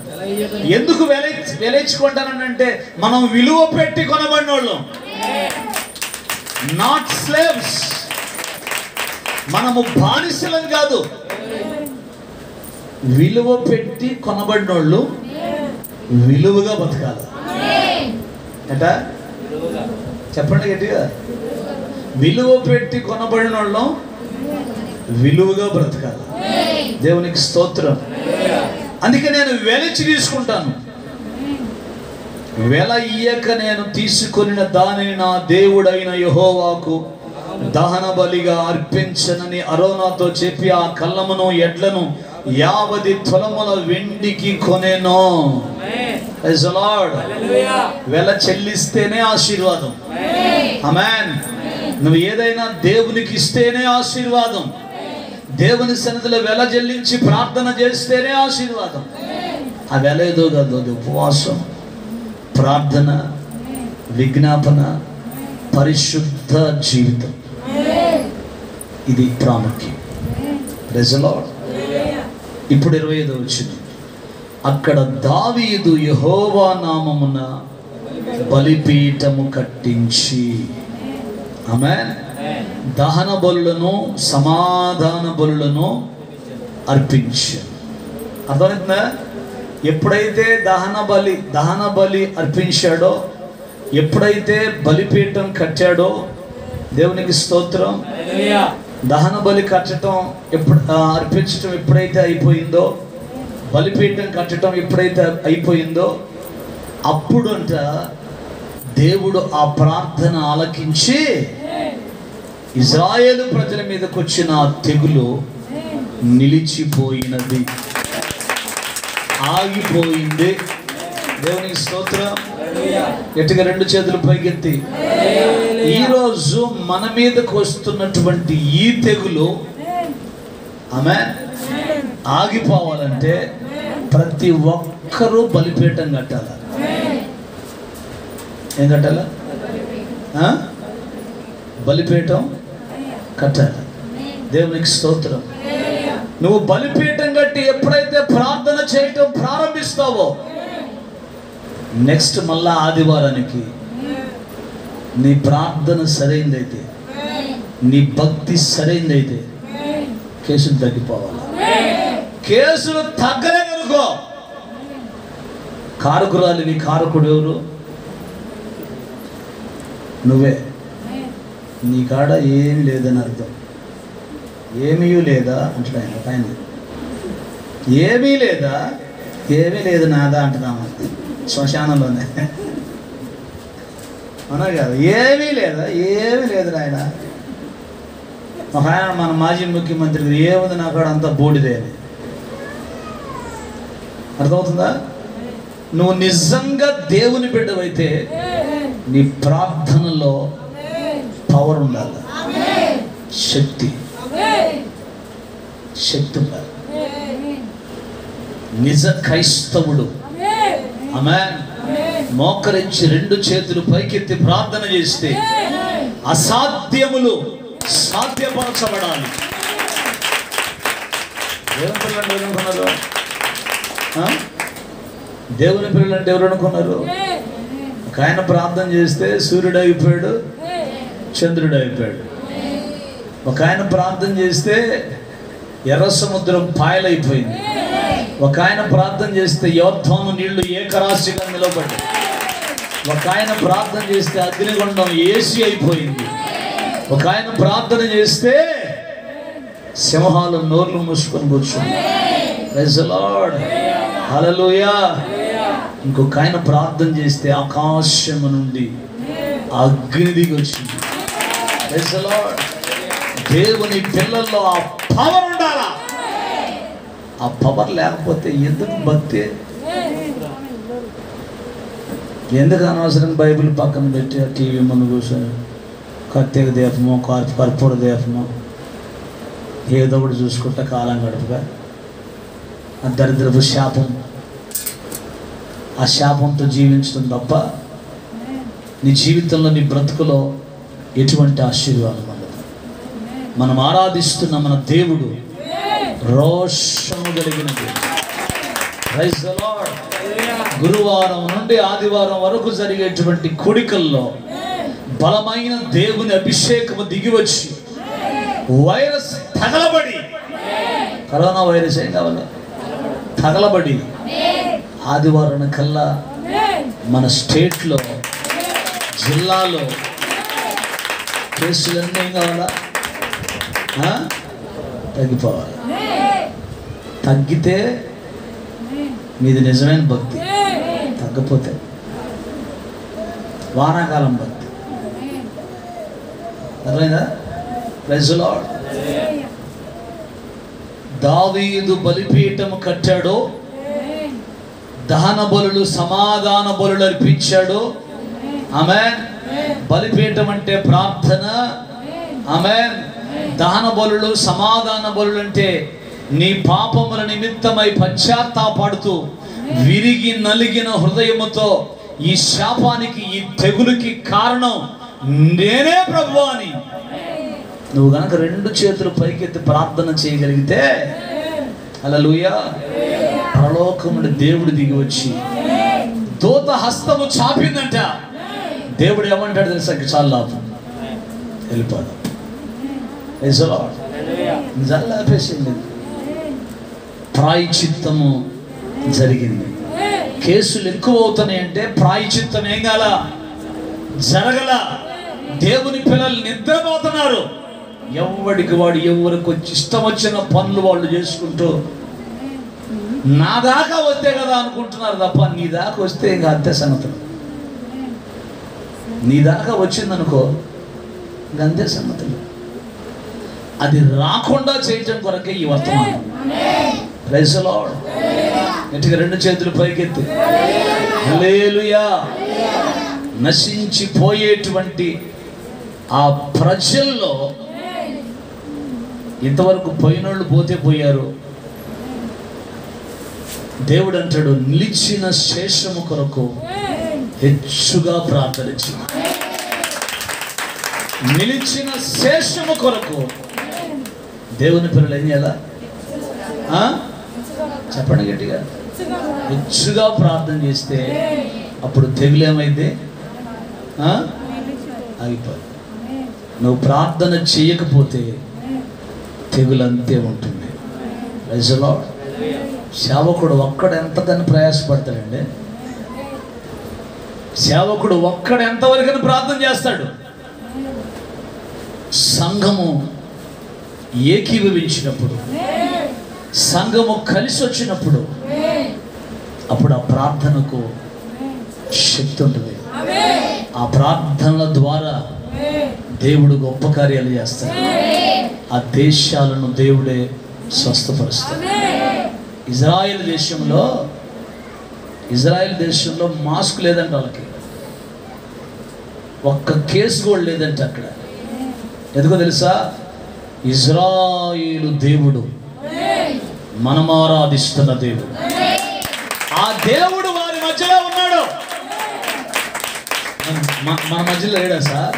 ఎందుకు వెల ఇచ్చి కొంటానంటే, మనం విలువ పెట్టి కొనబడిన వాళ్ళం, నాట్ స్లేవ్స్. మనము బానిసలం కాదు, విలువ పెట్టి కొనబడిన వాళ్ళు విలువగా బతకాలి. అంటే చెప్పండి గట్టిగా, విలువ పెట్టి కొనబడిన వాళ్ళం విలువగా బ్రతకాలి. దేవునికి స్తోత్రం. అందుకే నేను వెలిచి తీసుకుంటాను. వెల ఇయ్యక నేను తీసుకొనిన దానిని నా దేవుడైన యెహోవాకు దహన బలిగా అర్పించనని అరోనాతో చెప్పి ఆ కళ్ళమును ఎడ్లను 50 తులముల వెండికి కొనెను. Praise the Lord. వెల చెల్లిస్తేనే ఆశీర్వాదం. ఆమేన్. నువ్వు ఏదైనా దేవునికి ఇస్తేనే ఆశీర్వాదం. దేవుని సన్నిధిలో వెల చెల్లించి ప్రార్థన చేస్తేనే ఆశీర్వాదం. ఆ వెల ఏదో కాదు, అది ఉపవాసం, ప్రార్థన, విజ్ఞాపన, పరిశుద్ధ జీవితం. ఇది ప్రాముఖ్యం. Praise the lord. ఇప్పుడు 25వ వచనం, అక్కడ దావీదు యెహోవా నామమున బలిపీఠము కట్టించి, ఆమేన్, దహన బలులను సమాధాన బలులను అర్పించాడు. అర్థమవుతుందా? ఎప్పుడైతే దహన బలి అర్పించాడో, ఎప్పుడైతే బలిపీఠం కట్టాడో, దేవునికి స్తోత్రం, దహన బలి కట్టడం అర్పించటం ఎప్పుడైతే అయిపోయిందో, బలిపీఠం కట్టడం ఎప్పుడైతే అయిపోయిందో, అప్పుడు అంట దేవుడు ఆ ప్రార్థన ఆలకించి ఇజ్రాయేలు ప్రజల మీదకి వచ్చిన తెగులు నిలిచిపోయినది, ఆగిపోయింది. దేవునికి స్తోత్రం. గట్టిగా రెండు చేతులు పైకెత్తి, ఈరోజు మన మీదకు వస్తున్నటువంటి ఈ తెగులు ఆమేన్ ఆగిపోవాలంటే ప్రతి ఒక్కరూ బలిపీఠం కట్టాలి. ఏం కట్టాలా? బలిపీఠం కట్టాలి. దేవునికి స్తోత్రం. నువ్వు బలిపీఠం కట్టి ఎప్పుడైతే ప్రార్థన చేయటం ప్రారంభిస్తావో, నెక్స్ట్ మళ్ళా ఆదివారానికి నీ ప్రార్థన సరైందైతే, నీ భక్తి సరైందైతే కేసులు తగ్గిపోవాలి. కేసులు తగ్గలేదనుకో, కారకురాలి, నీ కారకుడు ఎవరు? నువ్వే. నీ కాడ ఏమి లేదని అర్థం. ఏమీ లేదా అంటాడు ఆయన. ఏమీ లేదా? ఏమీ లేదు నాదా అంటున్నాము శ్మశానంలోనే. అవునా కాదు? ఏమీ లేదా? ఏమీ లేదు నాయన. ఒక ఆయన మన మాజీ ముఖ్యమంత్రి ఏముంది నా కాడ అంతా బూడిదే అని. అర్థమవుతుందా? నువ్వు నిజంగా దేవుని బిడ్డవైతే నీ ప్రార్థనలో పవర్ ఉండాలి, శక్తి ఉండాలి. నిజ క్రైస్తవుడు ఆమేన్ మోకరించి 2 చేతులు పైకెత్తి ప్రార్థన చేస్తే అసాధ్యములు సాధ్యపరచబడాలి. దేవుని పిల్లలు ఎవరు అనుకున్నారు? దేవుని పిల్లలు అంటే ఎవరు అనుకున్నారు? ఒక ఆయన ప్రార్థన చేస్తే సూర్యుడు అయిపోయాడు, చంద్రుడు అయిపోయాడు. ఒక ఆయన ప్రార్థన చేస్తే ఎర్ర సముద్రం పాయలైపోయింది. ఒక ఆయన ప్రార్థన చేస్తే యోర్దాను నీళ్లు ఏకరాశిగా నిలబడ్డాయి. ఒక ఆయన ప్రార్థన చేస్తే అగ్నిగుండం ఏసి అయిపోయింది. ఒక ఆయన ప్రార్థన చేస్తే సింహాలు నోర్లు మూసుకొని కూర్చుంది. Praise the Lord, hallelujah. ఇంకొక ఆయన ప్రార్థన చేస్తే ఆకాశము నుండి అగ్ని దిగి వచ్చింది. Praise the Lord. దేవుని పిల్లల్లో ఆ పవర్ ఉండాలా. ఆ పవర్ లేకపోతే ఎందుకు భక్తి? ఎందుకు అనవసరంగా బైబిల్ పక్కన పెట్టి టీవీ ముందు కూర్చొని కత్తెగ దీపమో కర్పూర దీపమో ఏదో ఒకటి చూసుకుంటా కాలం గడుపుగా ఆ దరిద్రపు శాపం, ఆ శాపంతో జీవించడం తప్ప నీ జీవితంలో నీ బ్రతుకులో ఎటువంటి ఆశీర్వాదం ఉండదు. మనం ఆరాధిస్తున్న మన దేవుడు రోషము కలిగిన దేవుడు. Praise the Lord. గురువారం నుండి ఆదివారం వరకు జరిగేటువంటి కూడికల్లో బలమైన దేవుని అభిషేకము దిగి వచ్చి వైరస్ తగలబడి, కరోనా వైరస్ ఏం కావాలి తగలబడి ఆదివారం కల్లా మన స్టేట్లో జిల్లాలో కేసులన్నీ ఏం కావాలా తగ్గిపోవాలి. తగ్గితే మీది నిజమైన భక్తి, తగ్గపోతే వానాకాలం భక్తి. అర్థమైందా? Praise the lord. దావీదు బలిపీఠము కట్టాడు, దహన బలులు సమాధాన బలులు అర్పించాడు. ఆమేన్. బలిపీఠం అంటే ప్రార్థన. ఆమేన్. దహన బలులు సమాధాన బలులు అంటే నీ పాపముల నిమిత్తమై పశ్చాత్తాపడుతూ విరిగి నలిగిన హృదయముతో ఈ శాపానికి ఈ తెగులుకి కారణం నేనే ప్రభువా అని నువ్వు గనక 2 చేతులు పైకెత్తి ప్రార్థన చేయగలిగితే హల్లెలూయా, పరలోకమున దేవుడు దిగి వచ్చి దూత హస్తము చాపిందంట. దేవుడు ఏమంటాడు తెలుసా? చాలా వెళ్ళిపోదాం. జల్లాపేసింది. ప్రాయచిత్తము జరిగింది. కేసులు ఎక్కువ అవుతున్నాయంటే ప్రాయచిత్తం ఏం కాల జరగల. దేవుని పిల్లలు నిద్రపోతున్నారు. ఎవడికి వాడు ఎవరికి వచ్చి ఇష్టం వచ్చిన పనులు వాళ్ళు చేసుకుంటూ నా దాకా వస్తే కదా అనుకుంటున్నారు తప్ప నీ దాకా వస్తే ఇంకా అంతే సంగతులు. నీ దాకా వచ్చిందనుకో ఇంక అంతే సంగతులు. అది రాకుండా చేయటం కొరకే ఈ వర్తమానం. Praise the lord. గట్టిగా 2 చేతులు పైకెత్తి హల్లెలూయా. నశించిపోయేటువంటి ఆ ప్రజల్లో ఇంతవరకు పోయినోళ్ళు పోతే పోయారు. దేవుడు అంటాడు నిలిచిన శేషము కొరకు హెచ్చుగా ప్రార్థించు. నిలిచిన శేషము కొరకు దేవుని పిల్లలు ఏం చేయాలా? చెప్పండి గట్టిగా. హెచ్చుగా ప్రార్థన చేస్తే అప్పుడు తెగులేమైంది ఆగిపోదు. నువ్వు ప్రార్థన చేయకపోతే తెగులంతే ఉంటుంది. Praise the Lord. సేవకుడు ఒక్కడు ఎంతకని ప్రయాసపడతాడండి? సేవకుడు ఒక్కడు ఎంతవరకని ప్రార్థన చేస్తాడు? సంఘము ఏకీభవించినప్పుడు, సంఘము కలిసి వచ్చినప్పుడు అప్పుడు ఆ ప్రార్థనకు శక్తి ఉంటుంది. ఆ ప్రార్థనల ద్వారా దేవుడు గొప్ప కార్యాలు చేస్తాడు. ఆ దేశాలను దేవుడే స్వస్థపరుస్తాడు. ఇజ్రాయెల్ దేశంలో మాస్క్ లేదంట, వాళ్ళకి ఒక్క కేసు కూడా లేదంటే అక్కడ. ఎందుకో తెలుసా? ఇజ్రాయేలు దేవుడు మనం ఆరాధిస్తున్న దేవుడు. ఆ దేవుడు వారి మధ్యలో ఉన్నాడు. మన మధ్యలో లేడా సార్?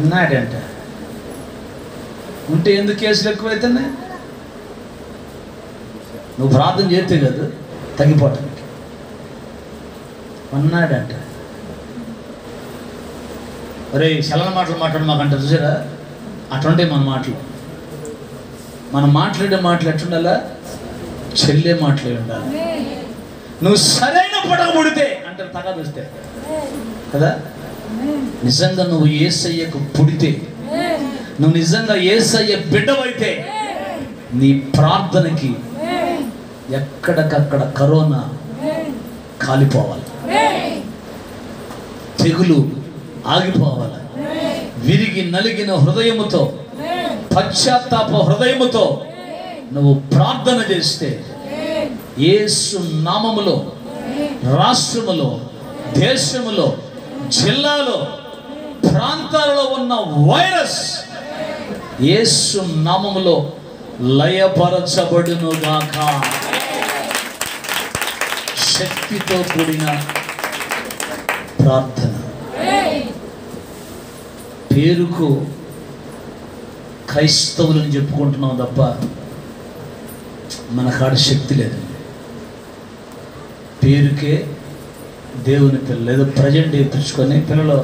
ఉన్నాడంట. ఉంటే ఎందుకు కేసులు ఎక్కువైతున్నాయి? నువ్వు ప్రార్థన చేస్తే కదా తగ్గిపోవటానికి. ఉన్నాడంట. అరే చలన మాటలు మాట్లాడు చూసారా? అటుంటే మన మాటలు, మనం మాట్లాడే మాటలు ఎట్లుండాలా? చెల్లే మాటలే ఉండాలి. నువ్వు సరైన పడవ పుడితే అంటారు తగా చూస్తే కదా. నిజంగా నువ్వు యేసయ్యకు పుడితే, నువ్వు నిజంగా యేసయ్య బిడ్డవైతే నీ ప్రార్థనకి ఎక్కడికక్కడ కరోనా కాలిపోవాలి, తెగులు ఆగిపోవాలి. విరిగి నలిగిన హృదయముతో, పశ్చాత్తాప హృదయముతో నువ్వు ప్రార్థన చేస్తే యేసు నామములో రాష్ట్రములో, దేశములో, జిల్లాలో, ప్రాంతాలలో ఉన్న వైరస్ యేసు నామములో లయపరచబడునుగాక. శక్తితో కూడిన ప్రార్థన. పేరుకు క్రైస్తవులను చెప్పుకుంటున్నాం తప్ప మన కాడ శక్తి లేదు. పేరుకే దేవుని పిల్లలు ఏదో ప్రజెంట్ వేయించుకొని, పిల్లలు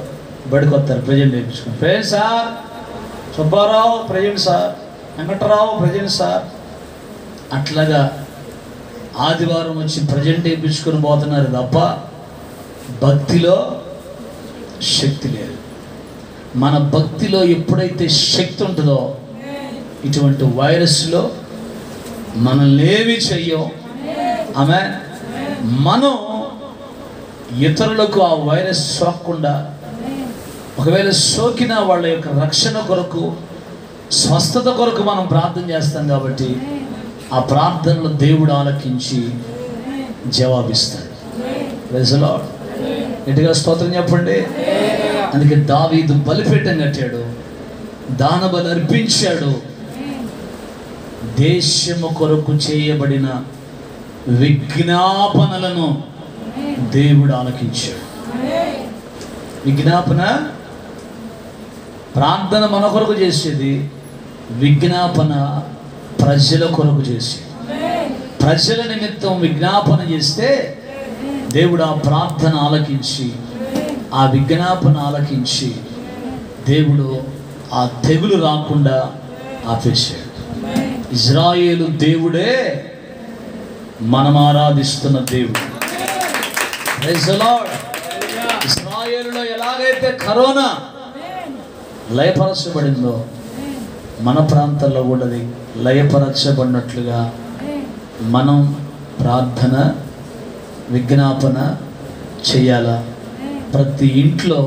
బడికొస్తారు ప్రజెంట్ వేయించుకొని, present sir Subbarao present sir, Venkatarao present sir, అట్లాగా ఆదివారం వచ్చి ప్రజెంట్ వేయించుకొని పోతున్నారు తప్ప భక్తిలో శక్తి లేదు. మన భక్తిలో ఎప్పుడైతే శక్తి ఉంటుందో ఇటువంటి వైరస్లో మనల్ని ఏమీ చెయ్యం. ఆమె మనం ఇతరులకు ఆ వైరస్ సోకకుండా, ఒకవేళ సోకిన వాళ్ళ యొక్క రక్షణ కొరకు, స్వస్థత కొరకు మనం ప్రార్థన చేస్తాం. కాబట్టి ఆ ప్రార్థనలు దేవుడు ఆలకించి జవాబిస్తాడు. Praise the lord. గట్టిగా స్తోత్రం చెప్పండి. అందుకే దావీదు బలిపీఠం కట్టాడు, దానబలి అర్పించాడు. దేశము కొరకు చేయబడిన విజ్ఞాపనలను దేవుడు ఆలకించాడు. విజ్ఞాపన ప్రార్థన మన కొరకు చేసేది, విజ్ఞాపన ప్రజల కొరకు చేసేది. ప్రజల నిమిత్తం విజ్ఞాపన చేస్తే దేవుడు ఆ ప్రార్థన ఆలకించి, ఆ విజ్ఞాపన ఆలకించి దేవుడు ఆ తెగులు రాకుండా ఆపేశాడు. ఇజ్రాయేలు దేవుడే మనం ఆరాధిస్తున్న దేవుడు. Praise the lord. ఇజ్రాయేలులో ఎలాగైతే కరోనా లయపరచబడిందో మన ప్రాంతాల్లో కూడా అది లయపరచబడినట్లుగా మనం ప్రార్థన విజ్ఞాపన చేయాలా. ప్రతి ఇంట్లో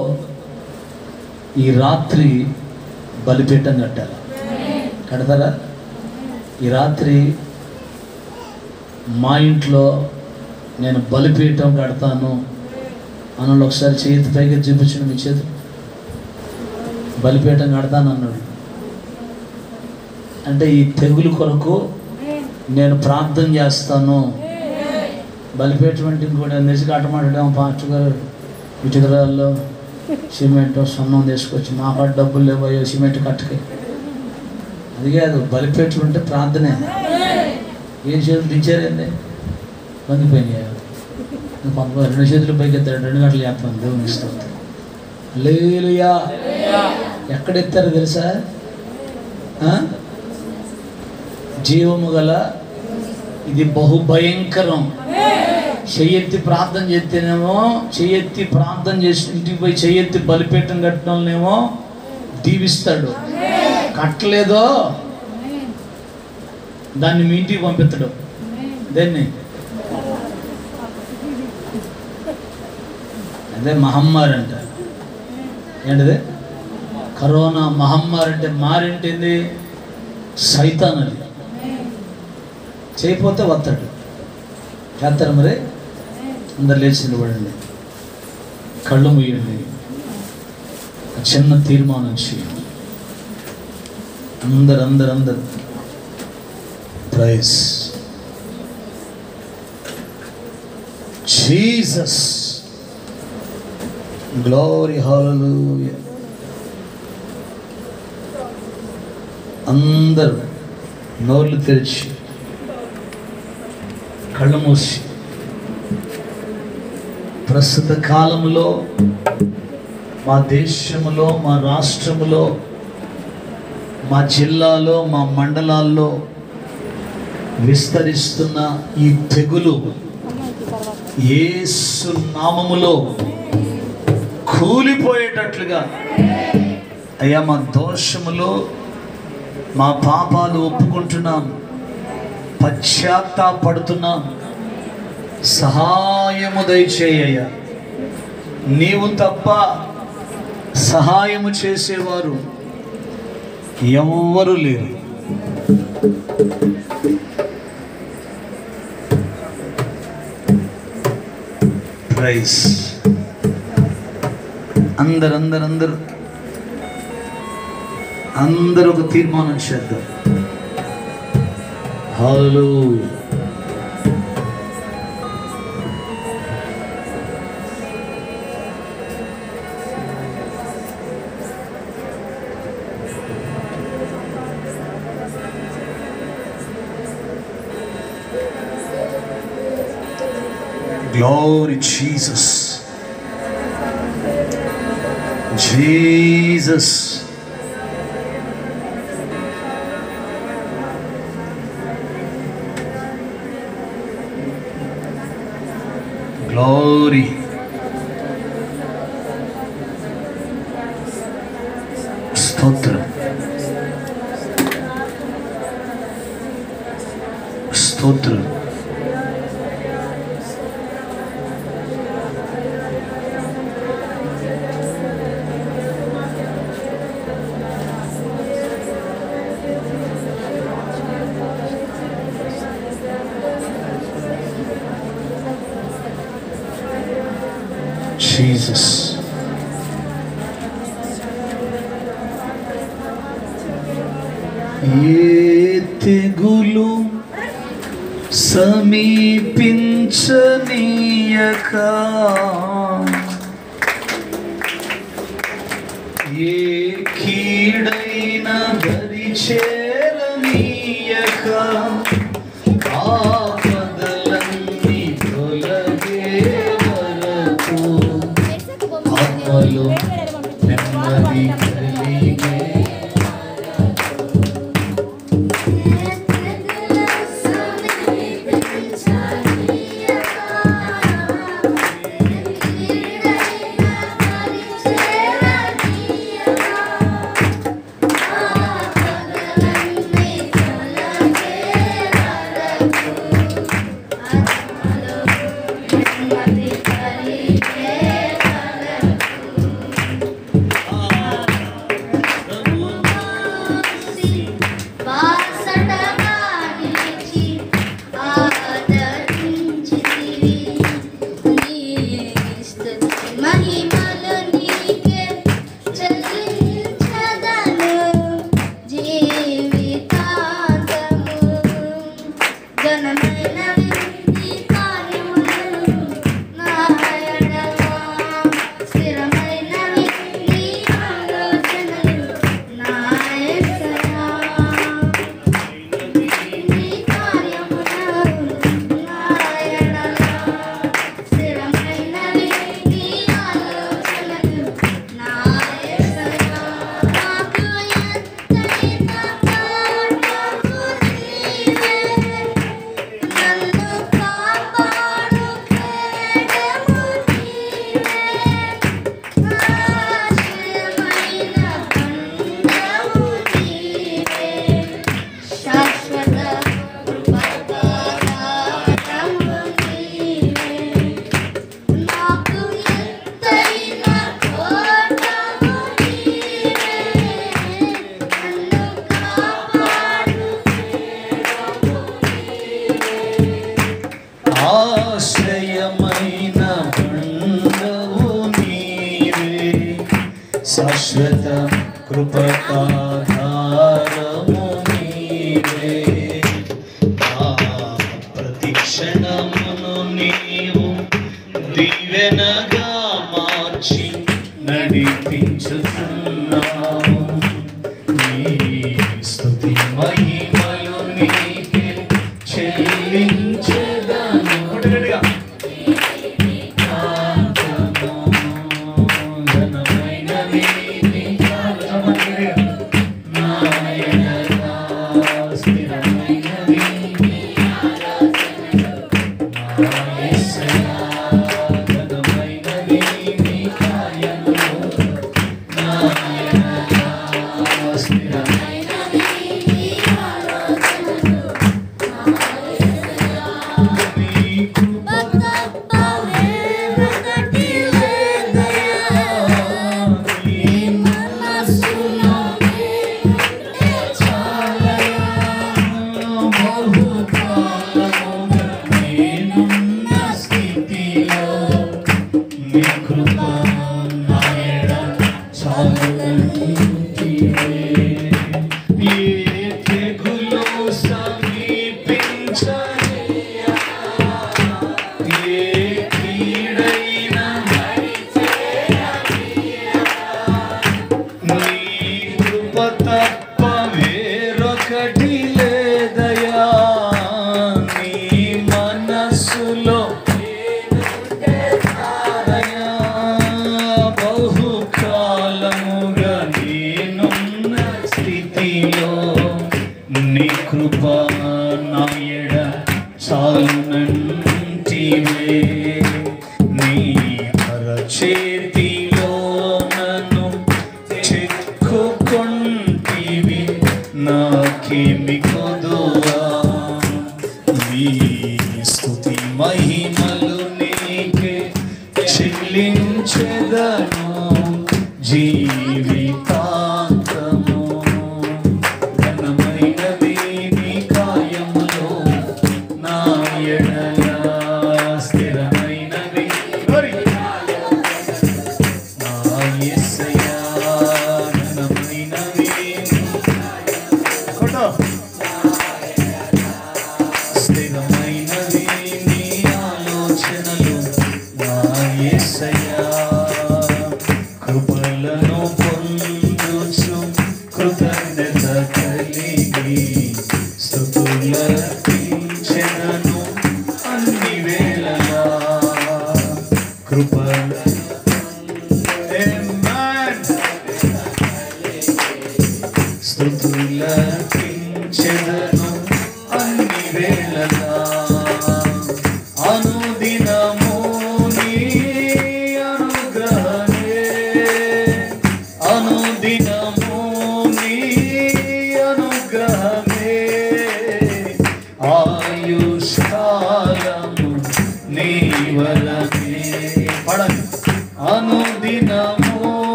ఈ రాత్రి బలిపీఠం కట్టాలి. కడతారా? ఈ రాత్రి మా ఇంట్లో నేను బలిపీఠం కడతాను అన్నాడు. ఒకసారి చేతి పైకి చూపించిన మీ చేతి. బలిపీఠం కడతాను అన్నాడు. అంటే ఈ తెగులు కొరకు నేను ప్రార్థన చేస్తాను. బలిపీఠం అంటే ఇంకోటి నిజ కట్టమంటాడేమో పాస్టర్ గారు, ఇటుకరాల్లో సిమెంట్ సున్నం తీసుకొచ్చి, మా కాడ డబ్బులు లేవో సిమెంట్ కట్టకి. అది కాదు, బలిపీఠం అంటే ప్రార్థనే. ఏం చేతులు దించారండి, వంగిపోయినాయి. కొంతమంది 2 చేతులు పైకి ఎత్తాడు, 2 గంటలు చెప్పండి దేవుని ఇస్తాం. హల్లెలూయా. ఎక్కడెత్తారు తెలుసా? జీవము గల ఇది బహుభయంకరం. చెయ్యెత్తి ప్రార్థన చేస్తేనేమో, చెయ్యెత్తి ప్రార్థన చేసి ఇంటికి పోయి చెయ్యెత్తి బలిపీఠం కట్టడంలోనేమో దీవిస్తాడు. కట్టలేదో దాన్ని మీ ఇంటికి పంపిస్తాడు. దేన్ని? అదే మహమ్మారి అంట. ఏంటిది? కరోనా మహమ్మారి అంటే మారింటింది సైతాన్. అది చేయకపోతే వస్తాడు. చేస్తారు మరి. అందరు లేచి నిలబడండి, కళ్ళు మూయండి, చిన్న తీర్మానం చేయండి. అందరు ప్రైజ్ జీసస్, గ్లోరీ, హల్లెలూయా. అందరూ నోళ్ళు తెరిచి కళ్ళు మూసి, ప్రస్తుత కాలంలో మా దేశంలో, మా రాష్ట్రంలో, మా జిల్లాలో, మా మండలాల్లో విస్తరిస్తున్న ఈ తెగులు యేసు నామములో కూలిపోయేటట్లుగా, అయ్యా మా దోషములో మా పాపాలు ఒప్పుకుంటున్నాం, పశ్చాత్తాపడుతున్నాం, సహాయము దయచేయ్యా. నీవు తప్ప సహాయము చేసేవారు ఎవ్వరూ లేరు. ప్రైజ్. అందరూ ఒక తీర్మానం చేద్దాం. హల్లెలూయా. Glory Jesus. Jesus. Glory. Stotram. Stotram. Jesus. ఏ తెగులు సమీపించనీయక, ఏ కీడైన దరి చేరనీయక, ఆపదలన్నీ తొలగే వరకు ఆత్మలో నెమ్మది కలిగే. శాశ్వత కృపకాధారము నీవే. ప్రతి క్షణమును నీవు దీవెనగా మార్చి నడిపించుతున్నావు. నీ స్తుతి మహిమలు నీకే చెల్లించెదను.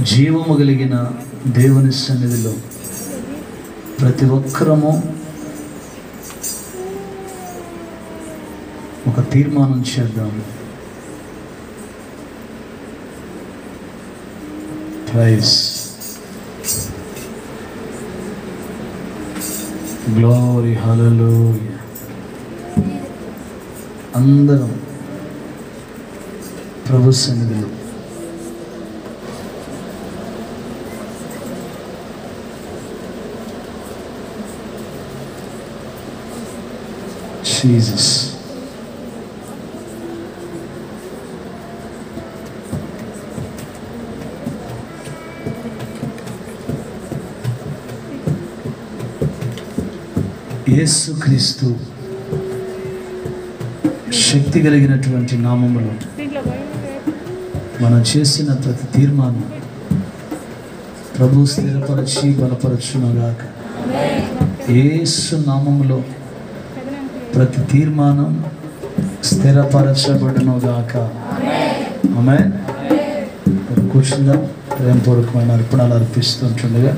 జీవము కలిగిన దేవుని సన్నిధిలో ప్రతి ఒక్కరము ఒక తీర్మానం చేద్దాం. ప్రైజ్ గ్లోరీ హల్లెలూయా. అందరం ప్రభు సన్నిధిలో జీసస్ యేసుక్రీస్తు శక్తి కలిగినటువంటి నామములో మనం చేసిన ప్రతి తీర్మానం ప్రభు స్థిరపరచి బలపరచునుగాక. యేసు నామములో ప్రతి తీర్మానం స్థిరపరచబడునుగాక. ఆమేన్. కూర్చుందాం. ప్రేమపూర్వకమైన అర్పణలు అర్పిస్తుంటుండగా